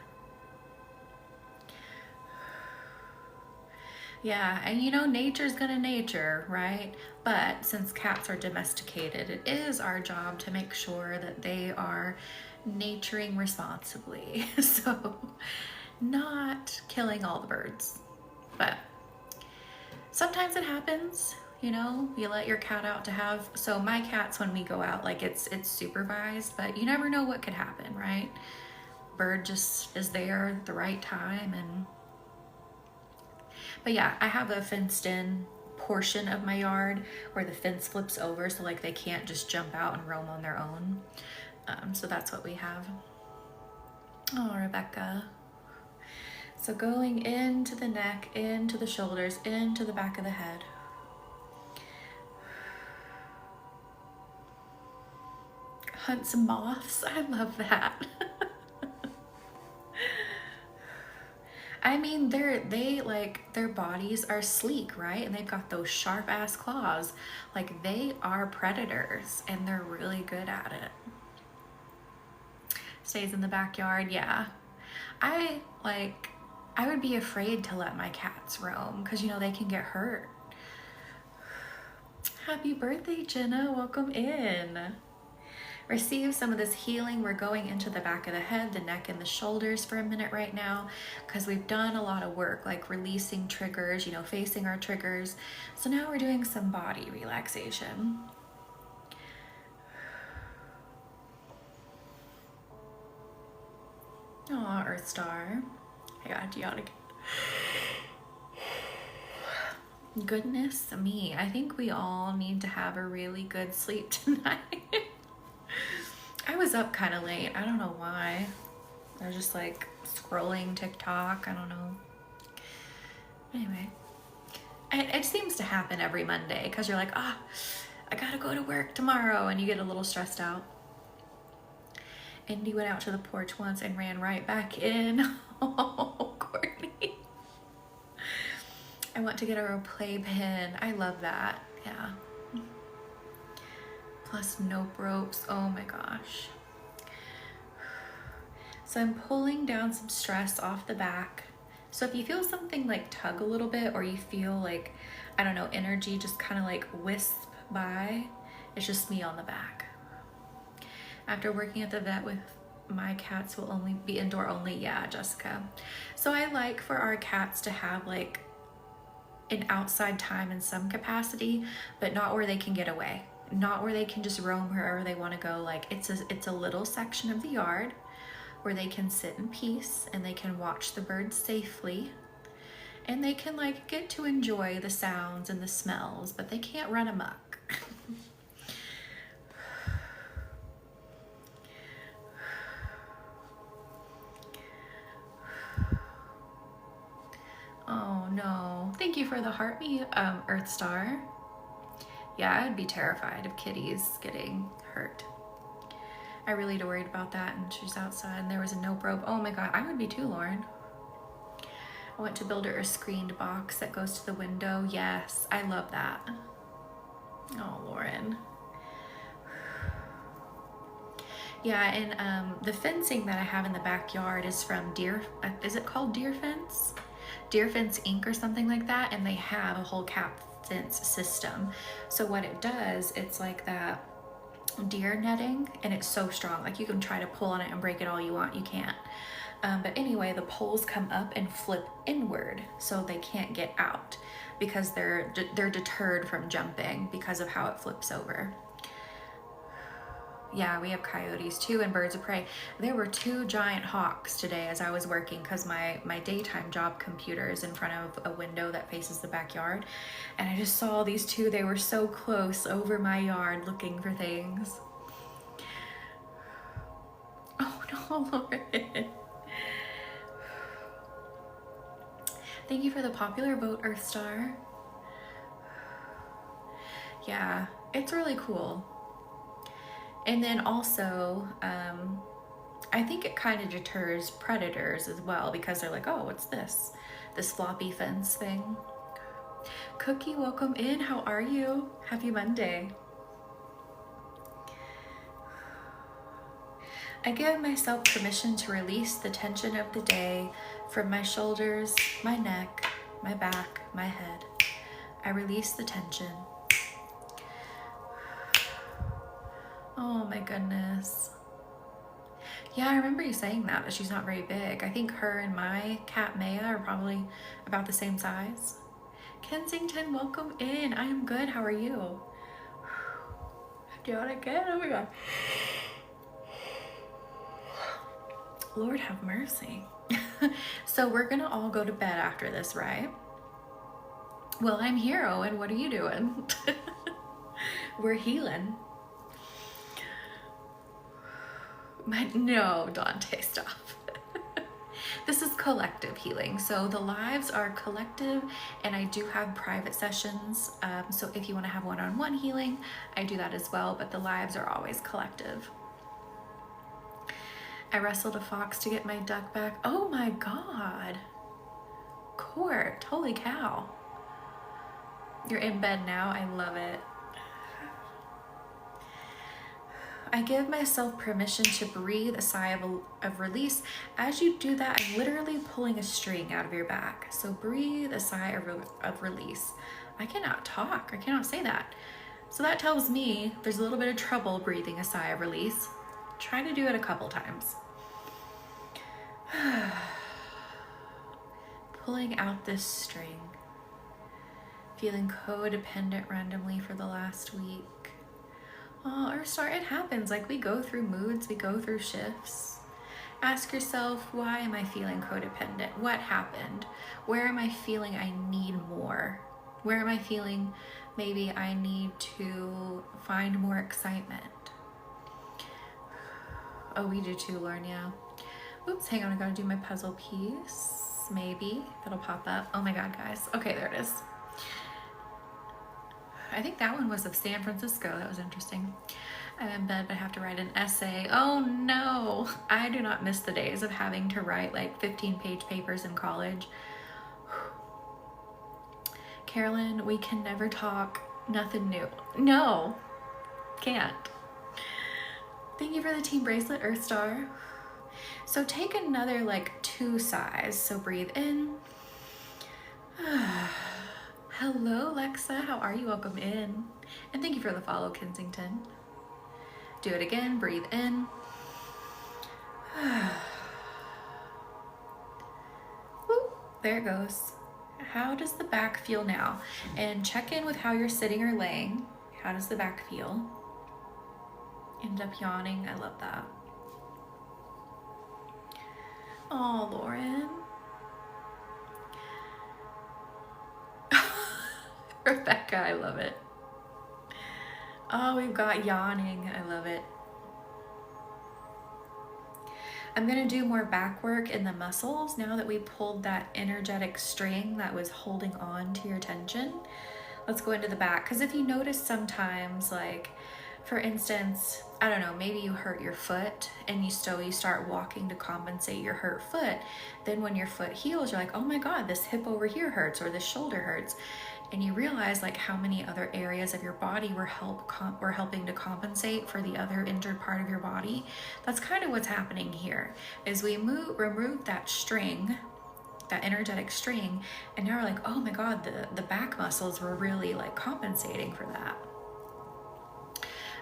Yeah, and nature's gonna nature, right? But since cats are domesticated, it is our job to make sure that they are naturing responsibly. So not killing all the birds. But sometimes it happens, you let your cat out to have, so my cats, when we go out, like it's supervised, but you never know what could happen, right? Bird just is there at the right time. But yeah, I have a fenced in portion of my yard where the fence flips over, so like they can't just jump out and roam on their own. So that's what we have. Oh, Rebecca. So going into the neck, into the shoulders, into the back of the head. Hunt some moths. I love that. I mean, their bodies are sleek, right? And they've got those sharp ass claws. Like they are predators and they're really good at it. Stays in the backyard, yeah. I would be afraid to let my cats roam because they can get hurt. Happy birthday, Jenna. Welcome in. Receive some of this healing. We're going into the back of the head, the neck, and the shoulders for a minute right now because we've done a lot of work like releasing triggers, facing our triggers. So now we're doing some body relaxation. Aw, Earth Star. I got you out again. Goodness me. I think we all need to have a really good sleep tonight. I was up kind of late. I don't know why. I was just like scrolling TikTok. I don't know. Anyway, it seems to happen every Monday because you're like, I gotta go to work tomorrow, and you get a little stressed out. Indy went out to the porch once and ran right back in. Oh, Courtney. I want to get her a playpen. I love that. Yeah. Plus nope ropes. Oh my gosh. So I'm pulling down some stress off the back. So if you feel something like tug a little bit, or you feel like, I don't know, energy just kind of like wisp by, it's just me on the back. After working at the vet with my cats will only be indoor only. Yeah, Jessica. So I like for our cats to have like an outside time in some capacity, but not where they can get away. Not where they can just roam wherever they want to go. Like it's a little section of the yard where they can sit in peace and they can watch the birds safely, and they can like get to enjoy the sounds and the smells, but they can't run amok. Oh no. Thank you for the heartbeat, Earth Star. Yeah, I'd be terrified of kitties getting hurt. I really worried about that, and she's outside and there was a nope rope. Oh my God, I would be too, Lauren. I went to build her a screened box that goes to the window. Yes, I love that. Oh, Lauren. Yeah, and the fencing that I have in the backyard is from is it called Deer Fence? Deer Fence Inc. or something like that, and they have a whole cap fence system. So what it does, it's like that deer netting, and it's so strong. Like you can try to pull on it and break it all you want, you can't. But anyway, the poles come up and flip inward, so they can't get out because they're deterred from jumping because of how it flips over. Yeah, we have coyotes too, and birds of prey. There were 2 giant hawks today as I was working, because my daytime job computer is in front of a window that faces the backyard, and I just saw these 2. They were so close over my yard looking for things. Oh no, Lauren. Thank you for the popular vote, Earth Star. Yeah, it's really cool. And then also, I think it kind of deters predators as well, because they're like, oh, what's this? This floppy fence thing. Cookie, welcome in. How are you? Happy Monday. I give myself permission to release the tension of the day from my shoulders, my neck, my back, my head. I release the tension. Oh my goodness. Yeah, I remember you saying that she's not very big. I think her and my cat Maya are probably about the same size. Kensington, welcome in. I am good. How are you? I'm doing good. Oh my God. Lord have mercy. So we're gonna all go to bed after this, right? Well, I'm here, Owen. What are you doing? We're healing. No, Dante, stop. This is collective healing. So the lives are collective, and I do have private sessions. So if you want to have one-on-one healing, I do that as well, but the lives are always collective. I wrestled a fox to get my duck back. Oh my God. Court, holy cow. You're in bed now. I love it. I give myself permission to breathe a sigh of release. As you do that, I'm literally pulling a string out of your back. So breathe a sigh of release. I cannot talk. I cannot say that. So that tells me there's a little bit of trouble breathing a sigh of release. Try to do it a couple times. Pulling out this string. Feeling codependent randomly for the last week. Oh, Earth Star, it happens. Like, we go through moods, we go through shifts. Ask yourself, why am I feeling codependent? What happened? Where am I feeling I need more? Where am I feeling maybe I need to find more excitement? Oh, we do too, Lauren, yeah. Oops, hang on, I gotta do my puzzle piece. Maybe that'll pop up. Oh my God, guys. Okay, there it is. I think that one was of San Francisco. That was interesting. I'm in bed, but I have to write an essay. Oh no, I do not miss the days of having to write like 15-page papers in college. Carolyn, we can never talk. Nothing new. No, can't. Thank you for the team bracelet, Earth Star. So take another like 2 sighs. So breathe in. Hello, Lexa. How are you? Welcome in. And thank you for the follow, Kensington. Do it again. Breathe in. Whoop, there it goes. How does the back feel now? And check in with how you're sitting or laying. How does the back feel? End up yawning. I love that. Oh, Lauren. Rebecca, I love it. Oh, we've got yawning. I love it. I'm gonna do more back work in the muscles now that we pulled that energetic string that was holding on to your tension. Let's go into the back, because if you notice sometimes, like, for instance, I don't know, maybe you hurt your foot and you start walking to compensate your hurt foot. Then when your foot heals, you're like, oh my God, this hip over here hurts, or this shoulder hurts. And you realize like how many other areas of your body were helping to compensate for the other injured part of your body. That's kind of what's happening here, is we remove that string, that energetic string, and now we're like, oh my God, the back muscles were really like compensating for that.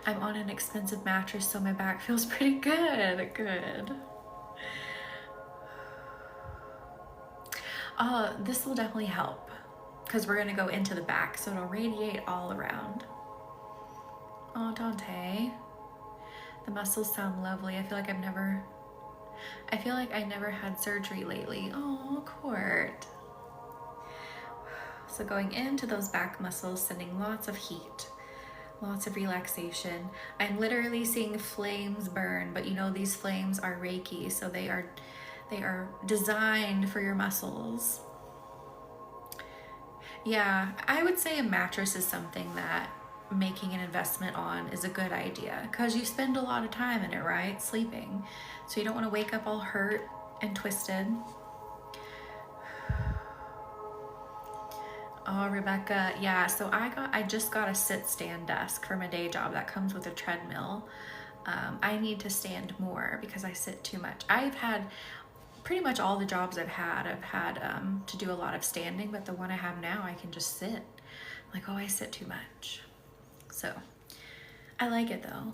I'm on an expensive mattress, so my back feels pretty good. Good. This will definitely help, because we're gonna go into the back, so it'll radiate all around. Oh, Dante. The muscles sound lovely. I feel like I never had surgery lately. Oh, Court. So going into those back muscles, sending lots of heat, lots of relaxation. I'm literally seeing flames burn, but you know these flames are Reiki, so they are designed for your muscles. Yeah, I would say a mattress is something that making an investment on is a good idea, because you spend a lot of time in it, right? Sleeping. So you don't want to wake up all hurt and twisted. Oh, Rebecca, yeah, so I just got a sit-stand desk for my day job that comes with a treadmill. I need to stand more because I sit too much. I've had pretty much all the jobs I've had to do a lot of standing, but the one I have now, I can just sit. Like, oh, I sit too much. So, I like it though.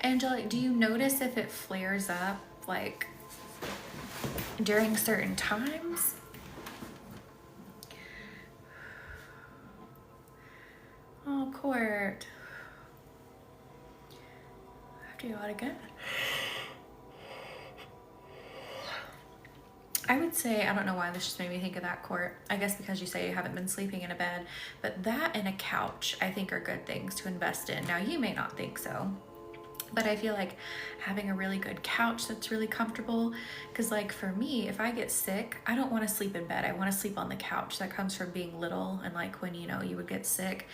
Angelic, do you notice if it flares up like during certain times? Oh, Court. I have to go out again. I would say, I don't know why this just made me think of that, Court. I guess because you say you haven't been sleeping in a bed, but that and a couch I think are good things to invest in. Now, you may not think so, but I feel like having a really good couch that's really comfortable, because like for me, if I get sick, I don't want to sleep in bed. I want to sleep on the couch. That comes from being little, and like when, you know, you would get sick,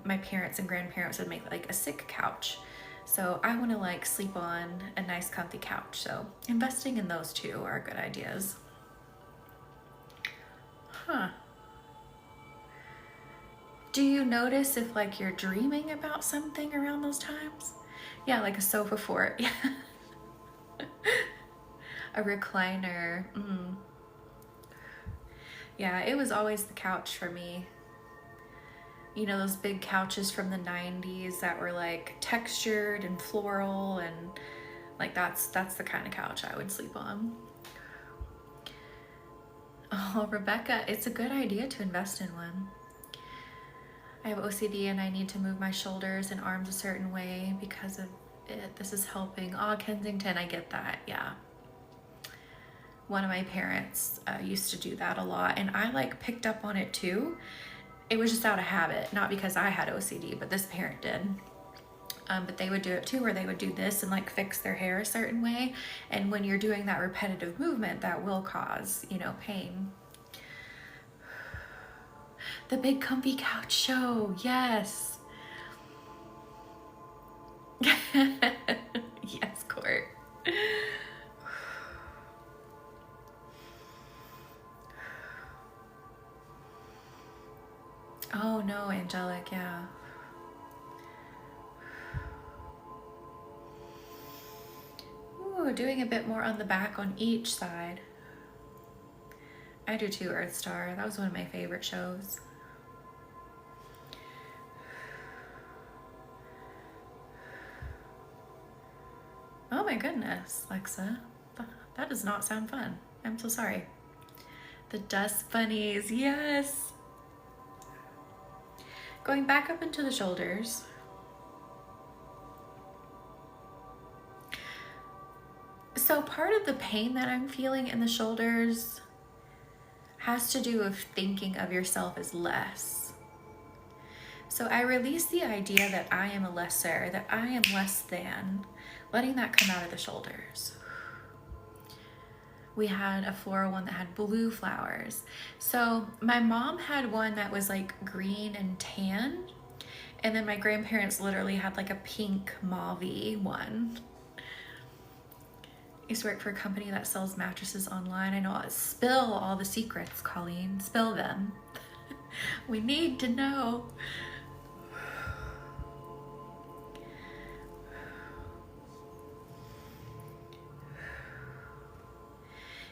my parents and grandparents would make like a sick couch. So I want to like sleep on a nice comfy couch. So investing in those two are good ideas. Huh. Do you notice if like you're dreaming about something around those times? Yeah, like a sofa fort. A recliner. Yeah, it was always the couch for me. You know, those big couches from the 90s that were like textured and floral, and like that's the kind of couch I would sleep on. Oh, Rebecca, it's a good idea to invest in one. I have OCD and I need to move my shoulders and arms a certain way because of it. This is helping. Oh, Kensington, I get that. Yeah. One of my parents used to do that a lot, and I like picked up on it too. It was just out of habit, not because I had OCD, but this parent did. But they would do it too, where they would do this and like fix their hair a certain way. And when you're doing that repetitive movement, that will cause, you know, pain. The big comfy couch show, yes. Yes, Court. Oh no, Angelic, yeah. Ooh, doing a bit more on the back on each side. I do too, Earth Star. That was one of my favorite shows. Oh my goodness, Lexa. That does not sound fun. I'm so sorry. The dust bunnies, yes. Going back up into the shoulders. So part of the pain that I'm feeling in the shoulders has to do with thinking of yourself as less. So I release the idea that I am a lesser, that I am less than, letting that come out of the shoulders. We had a floral one that had blue flowers. So my mom had one that was like green and tan. And then my grandparents literally had like a pink mauve-y one. I used to work for a company that sells mattresses online. I know. Spill all the secrets, Colleen. Spill them. We need to know.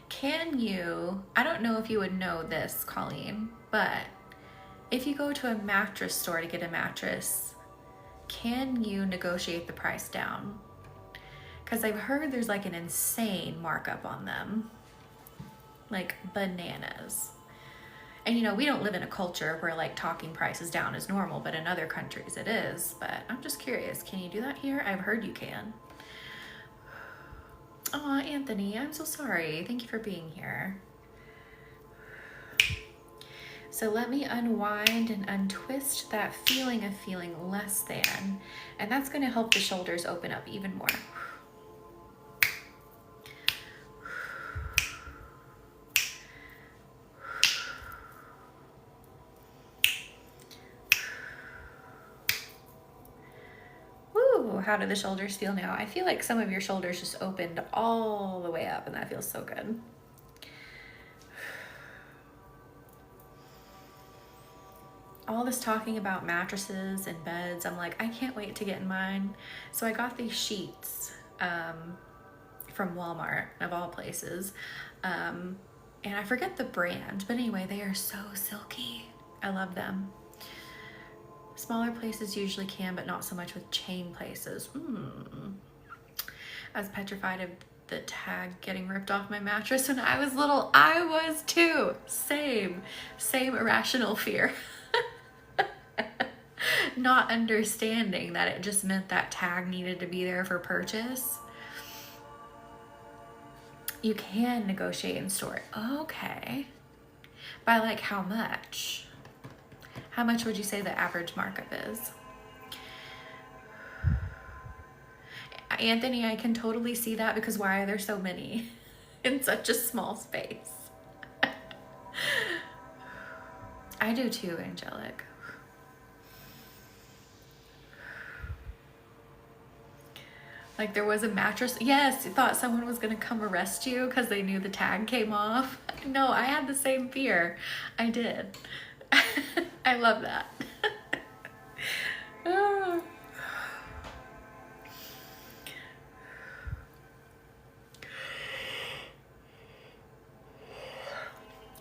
Can you, I don't know if you would know this, Colleen, but if you go to a mattress store to get a mattress, can you negotiate the price down? Because I've heard there's like an insane markup on them, like bananas. And you know, we don't live in a culture where like talking prices down is normal, but in other countries it is. But I'm just curious, can you do that here? I've heard you can. Oh, Anthony, I'm so sorry. Thank you for being here. So let me unwind and untwist that feeling of feeling less than, and that's going to help the shoulders open up even more. How do the shoulders feel now? I feel like some of your shoulders just opened all the way up, and that feels so good. All this talking about mattresses and beds, I'm like, I can't wait to get in mine. So I got these sheets from Walmart, of all places. And I forget the brand, but anyway, they are so silky. I love them. Smaller places usually can, but not so much with chain places. I was petrified of the tag getting ripped off my mattress when I was little. I was too. Same irrational fear. Not understanding that it just meant that tag needed to be there for purchase. You can negotiate in store. Okay. By like how much? How much would you say the average markup is? Anthony, I can totally see that, because why are there so many in such a small space? I do too, Angelic. Like there was a mattress. Yes, you thought someone was going to come arrest you because they knew the tag came off. No, I had the same fear. I did. I love that. Oh.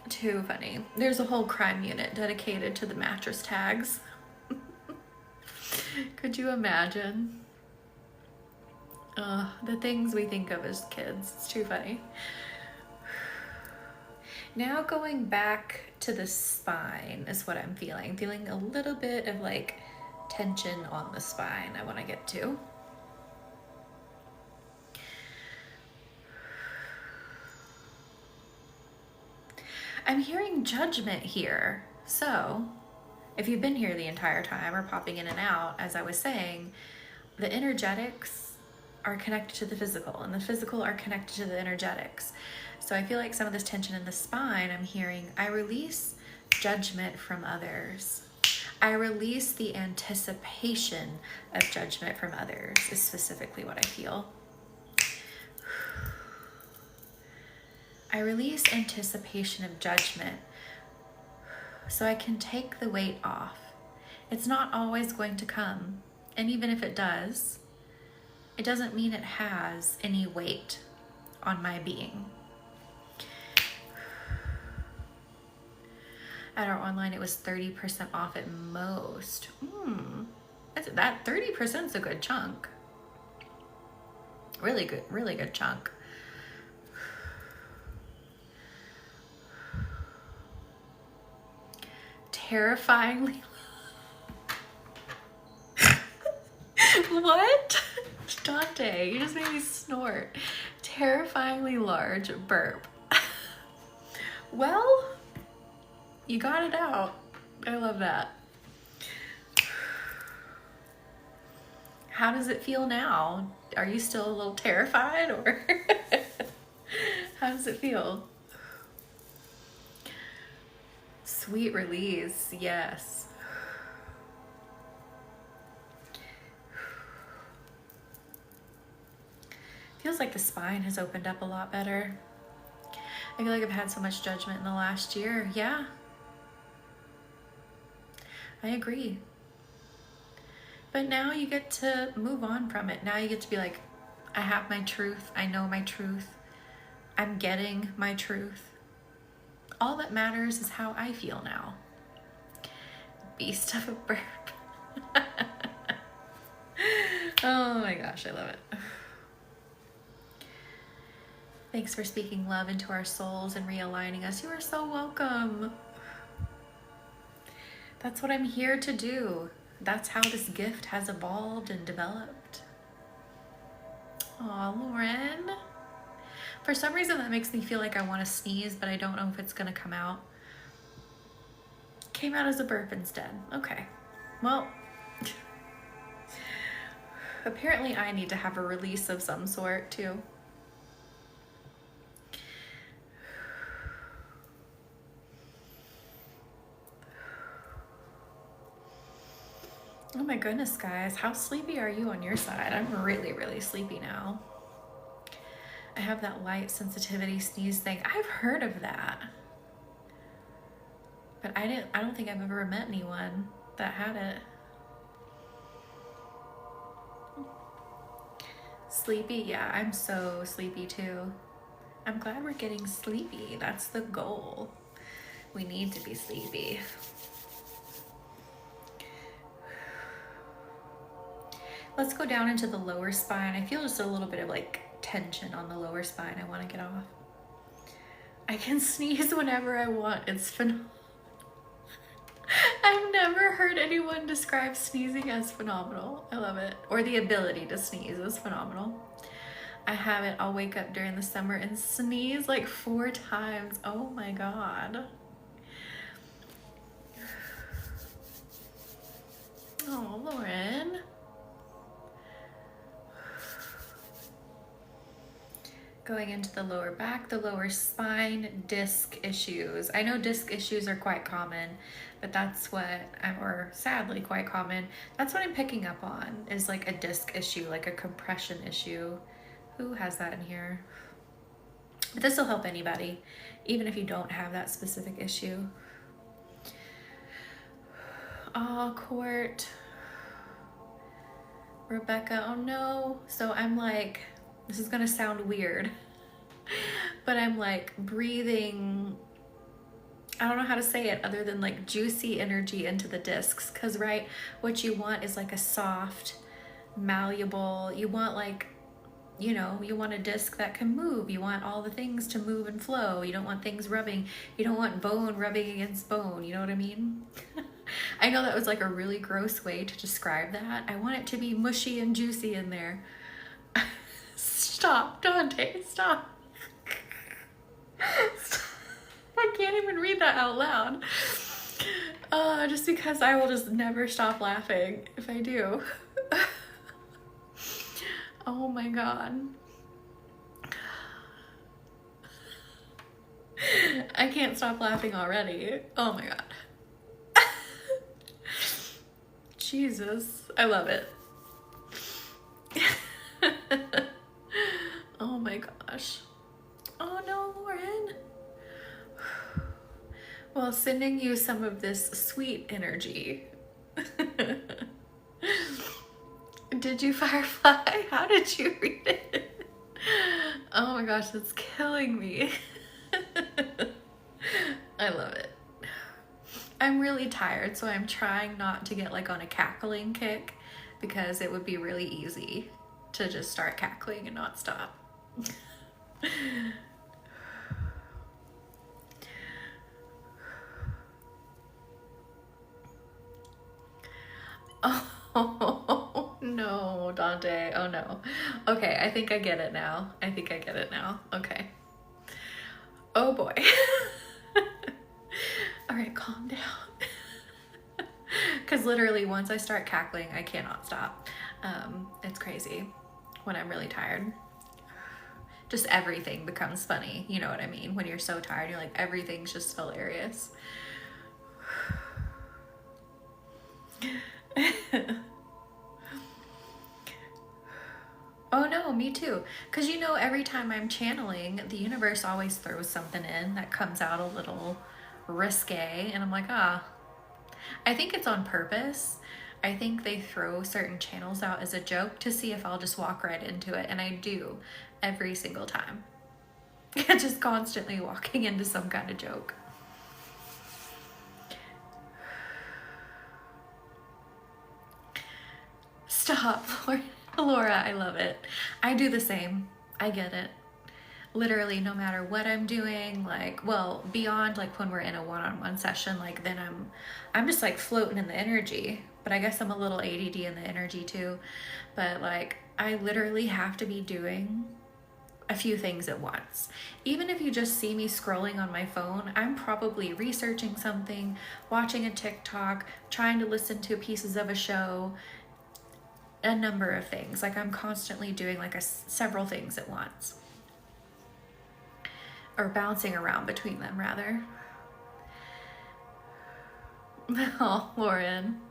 Too funny. There's a whole crime unit dedicated to the mattress tags. Could you imagine? The things we think of as kids. It's too funny. Now going back to the spine is what I'm feeling. Feeling a little bit of like tension on the spine I want to get to. I'm hearing judgment here. So if you've been here the entire time or popping in and out, as I was saying, the energetics are connected to the physical, and the physical are connected to the energetics. So I feel like some of this tension in the spine, I'm hearing, I release judgment from others. I release the anticipation of judgment from others, is specifically what I feel. I release anticipation of judgment so I can take the weight off. It's not always going to come. And even if it does, it doesn't mean it has any weight on my being. At our online, it was 30% off at most. That 30% is a good chunk. Really good chunk. Terrifyingly. What? Dante, you just made me snort. Terrifyingly large burp. Well, you got it out. I love that. How does it feel now? Are you still a little terrified, or how does it feel? Sweet release, yes. Feels like the spine has opened up a lot better. I feel like I've had so much judgment in the last year. Yeah. I agree. But now you get to move on from it. Now you get to be like, I have my truth. I know my truth. I'm getting my truth. All that matters is how I feel now. Beast of a burp. Oh my gosh, I love it. Thanks for speaking love into our souls and realigning us. You are so welcome. That's what I'm here to do. That's how this gift has evolved and developed. Aw, Lauren. For some reason that makes me feel like I want to sneeze, but I don't know if it's going to come out. Came out as a burp instead. Okay. Well, apparently I need to have a release of some sort too. Oh my goodness, guys. How sleepy are you on your side? I'm really sleepy now. I have that light sensitivity sneeze thing. I've heard of that. But I don't think I've ever met anyone that had it. Sleepy? Yeah, I'm so sleepy too. I'm glad we're getting sleepy. That's the goal. We need to be sleepy. Let's go down into the lower spine. I feel just a little bit of like tension on the lower spine. I want to get off. I can sneeze whenever I want. It's phenomenal. I've never heard anyone describe sneezing as phenomenal. I love it. Or the ability to sneeze is phenomenal. I have it. I'll wake up during the summer and sneeze like 4 times. Oh my God. Oh, Lauren. Going into the lower back, the lower spine, disc issues. I know disc issues are quite common, but that's what or sadly quite common. That's what I'm picking up on, is like a disc issue, like a compression issue. Who has that in here? But this will help anybody, even if you don't have that specific issue. Oh, Court. Rebecca, oh no. So I'm like, this is gonna sound weird, but I'm like breathing, I don't know how to say it other than like juicy energy into the discs. Cause right, what you want is like a soft, malleable, you want like, you know, you want a disc that can move. You want all the things to move and flow. You don't want things rubbing. You don't want bone rubbing against bone. You know what I mean? I know that was like a really gross way to describe that. I want it to be mushy and juicy in there. Stop, Dante, stop. Stop. I can't even read that out loud. Just because I will just never stop laughing if I do. Oh my God. I can't stop laughing already. Oh my God. Jesus, I love it. Oh my gosh. Oh no, Lauren. Well, sending you some of this sweet energy. Did you, Firefly? How did you read it? Oh my gosh, that's killing me. I love it. I'm really tired, so I'm trying not to get like on a cackling kick because it would be really easy to just start cackling and not stop. Oh no, Dante. Oh no. Okay, I think I get it now. Okay. Oh boy. All right, calm down. Because literally once I start cackling, I cannot stop. It's crazy when I'm really tired. Just everything becomes funny. You know what I mean? When you're so tired, you're like, everything's just hilarious. Oh no, me too. Because you know, every time I'm channeling, the universe always throws something in that comes out a little risque. And I'm like, I think it's on purpose. I think they throw certain channels out as a joke to see if I'll just walk right into it. And I do every single time. Just constantly walking into some kind of joke. Stop, Laura, I love it. I do the same. I get it. Literally, no matter what I'm doing, like, well, beyond like when we're in a one-on-one session, like then I'm just like floating in the energy. But I guess I'm a little ADD in the energy too. But like, I literally have to be doing a few things at once. Even if you just see me scrolling on my phone, I'm probably researching something, watching a TikTok, trying to listen to pieces of a show, a number of things. Like I'm constantly doing like several things at once. Or bouncing around between them, rather. Oh, Lauren.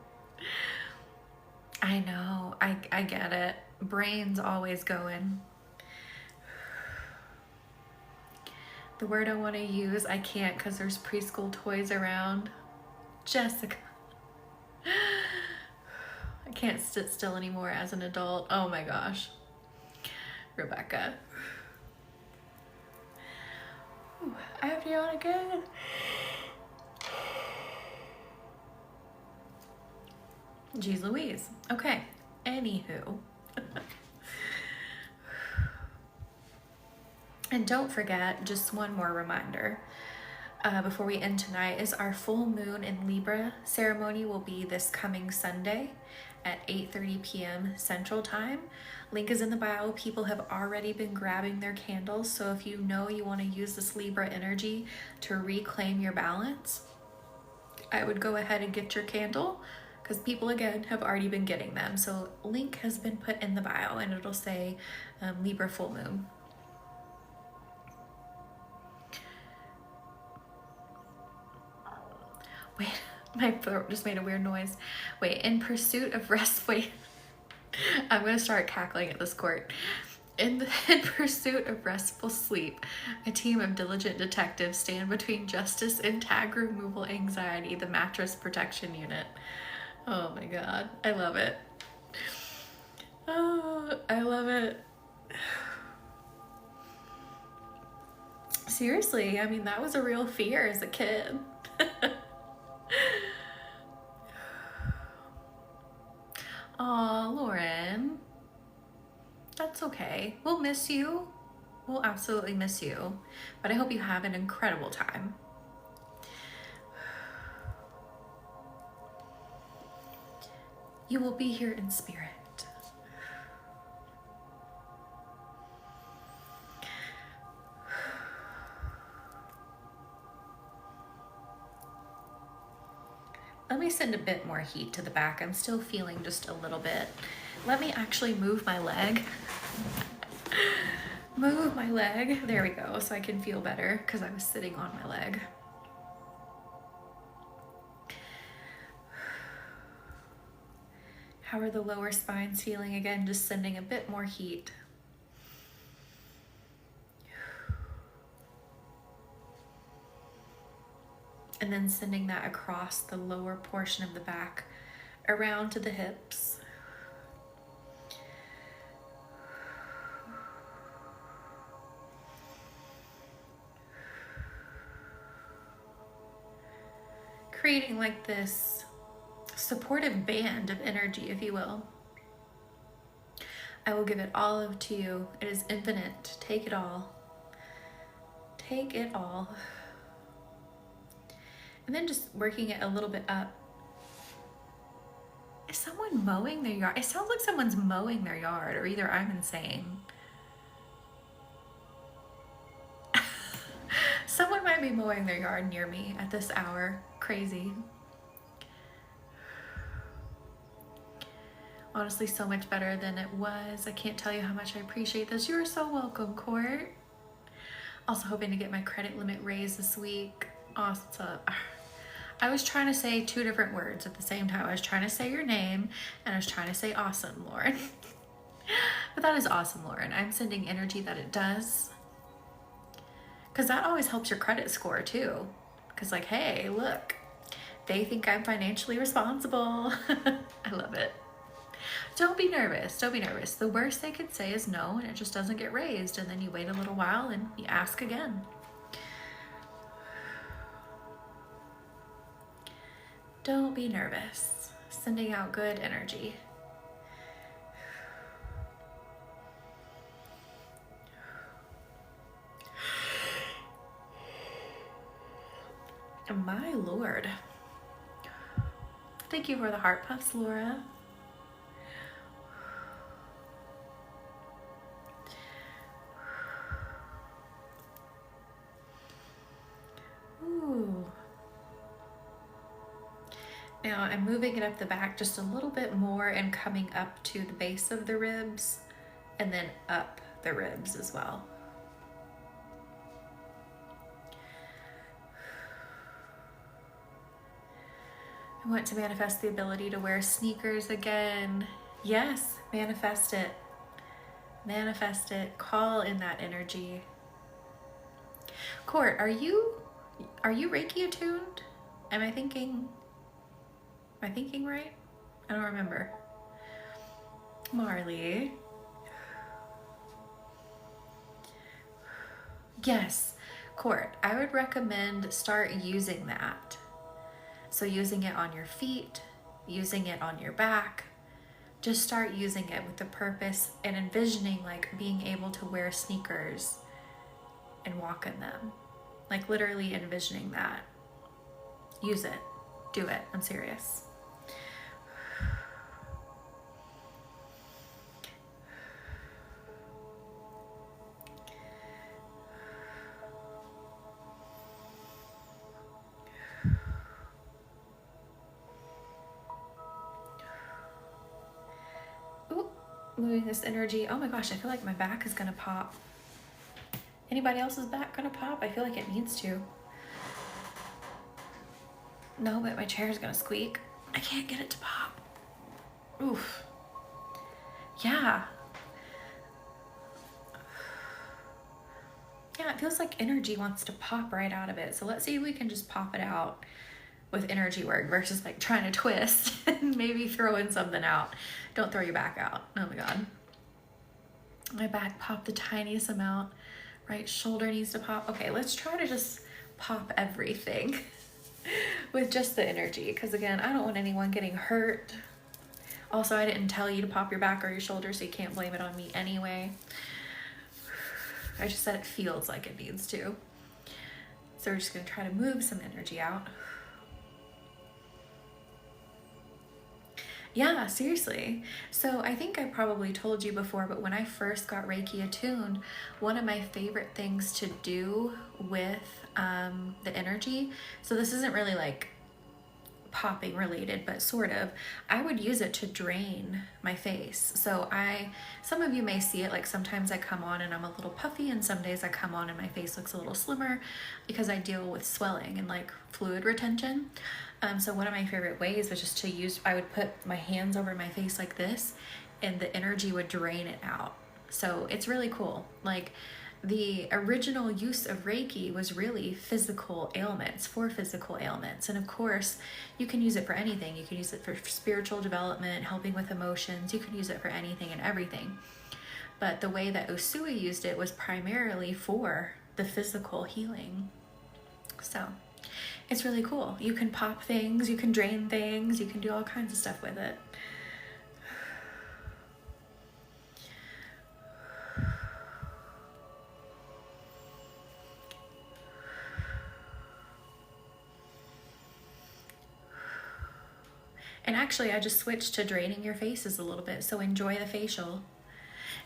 I know. I get it. Brain's always going. The word I want to use, I can't because there's preschool toys around. Jessica. I can't sit still anymore as an adult. Oh my gosh. Rebecca. Ooh, I have to yawn again. Jeez Louise. Okay. Anywho. And don't forget, just one more reminder before we end tonight, is our full moon in Libra ceremony will be this coming Sunday at 8:30 p.m. Central Time. Link is in the bio. People have already been grabbing their candles. So if you know you want to use this Libra energy to reclaim your balance, I would go ahead and get your candle because people, again, have already been getting them. So link has been put in the bio and it'll say Libra full moon. Wait, my throat just made a weird noise. Wait, in pursuit of rest, wait. I'm gonna start cackling at this quote. In pursuit of restful sleep, a team of diligent detectives stand between justice and tag removal anxiety, the mattress protection unit. Oh my God, I love it. Oh, I love it. Seriously, I mean, that was a real fear as a kid. Aw, Lauren. That's okay. We'll miss you. We'll absolutely miss you. But I hope you have an incredible time. You will be here in spirit. let me send a bit more heat to the back. I'm still feeling just a little bit. Let me actually move my leg. Move my leg. There we go. So I can feel better because I was sitting on my leg. How are the lower spines feeling? Again, just sending a bit more heat. And then sending that across the lower portion of the back, around to the hips. Creating like this supportive band of energy, if you will. I will give it all up to you. It is infinite. Take it all. Take it all. And then just working it a little bit up. Is someone mowing their yard? It sounds like someone's mowing their yard, or either I'm insane. Someone might be mowing their yard near me at this hour. Crazy. Honestly, so much better than it was. I can't tell you how much I appreciate this. You're so welcome, Court. Also hoping to get my credit limit raised this week. Awesome. I was trying to say two different words at the same time. I was trying to say your name and I was trying to say awesome, Lauren. But that is awesome, Lauren. I'm sending energy that it does. Because that always helps your credit score too. Because like, hey, look, they think I'm financially responsible. I love it. Don't be nervous. Don't be nervous. The worst they could say is no, and it just doesn't get raised. And then you wait a little while and you ask again. Don't be nervous. Sending out good energy. My Lord. Thank you for the heart puffs, Laura. Ooh. Now I'm moving it up the back just a little bit more and coming up to the base of the ribs and then up the ribs as well. I want to manifest the ability to wear sneakers again. Yes, manifest it. Manifest it. Call in that energy. Court, are you Reiki attuned? Am I thinking right? I don't remember. Marley. Yes, Court, I would recommend start using that. So using it on your feet, using it on your back, just start using it with the purpose and envisioning like being able to wear sneakers and walk in them. Like literally envisioning that. Use it. Do it. I'm serious. Moving this energy. Oh my gosh, I feel like my back is gonna pop. Anybody else's back gonna pop? I feel like it needs to. No, but my chair is gonna squeak. I can't get it to pop. Oof. Yeah. Yeah, it feels like energy wants to pop right out of it. So let's see if we can just pop it out with energy work versus like trying to twist and maybe throwing something out. Don't throw your back out. Oh my God. My back popped the tiniest amount. Right shoulder needs to pop. Okay, let's try to just pop everything with just the energy. Because again, I don't want anyone getting hurt. Also, I didn't tell you to pop your back or your shoulder, so you can't blame it on me anyway. I just said it feels like it needs to. So we're just gonna try to move some energy out. Yeah, seriously. So I think I probably told you before, but when I first got Reiki attuned, one of my favorite things to do with the energy, so this isn't really like popping related, but sort of, I would use it to drain my face. So some of you may see it, like sometimes I come on and I'm a little puffy, and some days I come on and my face looks a little slimmer because I deal with swelling and like fluid retention. So one of my favorite ways was just to use, I would put my hands over my face like this and the energy would drain it out. So it's really cool. Like, the original use of Reiki was really physical ailments, for physical ailments. And of course, you can use it for anything. You can use it for spiritual development, helping with emotions. You can use it for anything and everything. But the way that Usui used it was primarily for the physical healing. So it's really cool. You can pop things, you can drain things, you can do all kinds of stuff with it. And actually, I just switched to draining your faces a little bit, so enjoy the facial.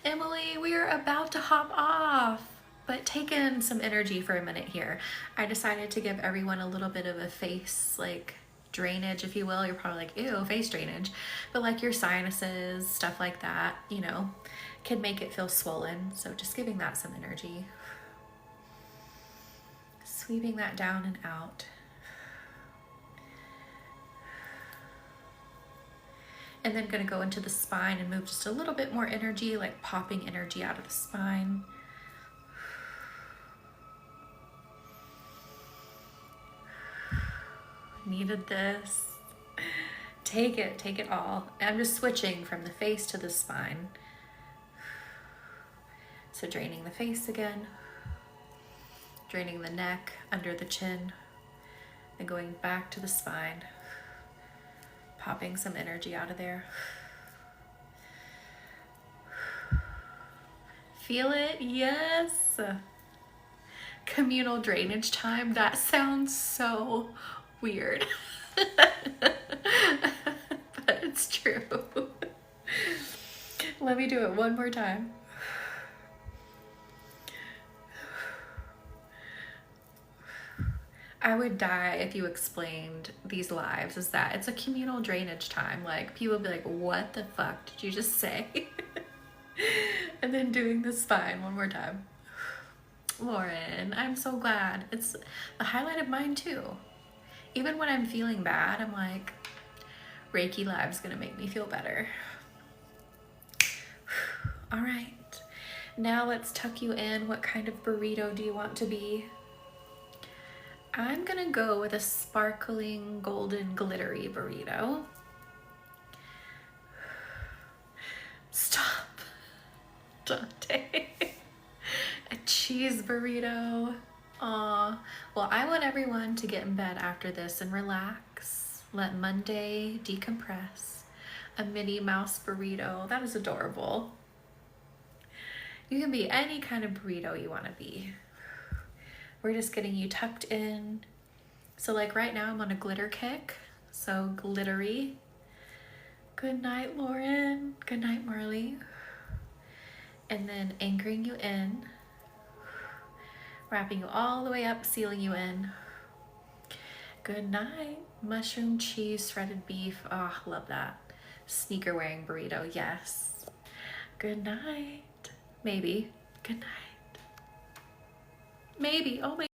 Emily, we are about to hop off, but take in some energy for a minute here. I decided to give everyone a little bit of a face, like, drainage, if you will. You're probably like, ew, face drainage. But like your sinuses, stuff like that, you know, can make it feel swollen. So just giving that some energy. Sweeping that down and out. And then gonna go into the spine and move just a little bit more energy, like popping energy out of the spine. Needed this. Take it all. And I'm just switching from the face to the spine. So draining the face again, draining the neck, under the chin, and going back to the spine. Popping some energy out of there. Feel it? Yes. Communal drainage time. That sounds so weird. But it's true. Let me do it one more time. I would die if you explained these lives as that. It's a communal drainage time. Like, people would be like, what the fuck did you just say? And then doing the spine one more time. Lauren, I'm so glad. It's the highlight of mine too. Even when I'm feeling bad, I'm like, Reiki Live's gonna make me feel better. All right, now let's tuck you in. What kind of burrito do you want to be? I'm gonna go with a sparkling, golden, glittery burrito. Stop, Dante. A cheese burrito. Aw. Well, I want everyone to get in bed after this and relax. Let Monday decompress. A Minnie Mouse burrito. That is adorable. You can be any kind of burrito you want to be. We're just getting you tucked in. So like right now I'm on a glitter kick, so glittery. Good night, Lauren. Good night, Marley. And then anchoring you in, wrapping you all the way up, sealing you in. Good night. Mushroom cheese, shredded beef. Oh, love that. Sneaker wearing burrito, yes. Good night. Maybe. Good night. Maybe. Oh my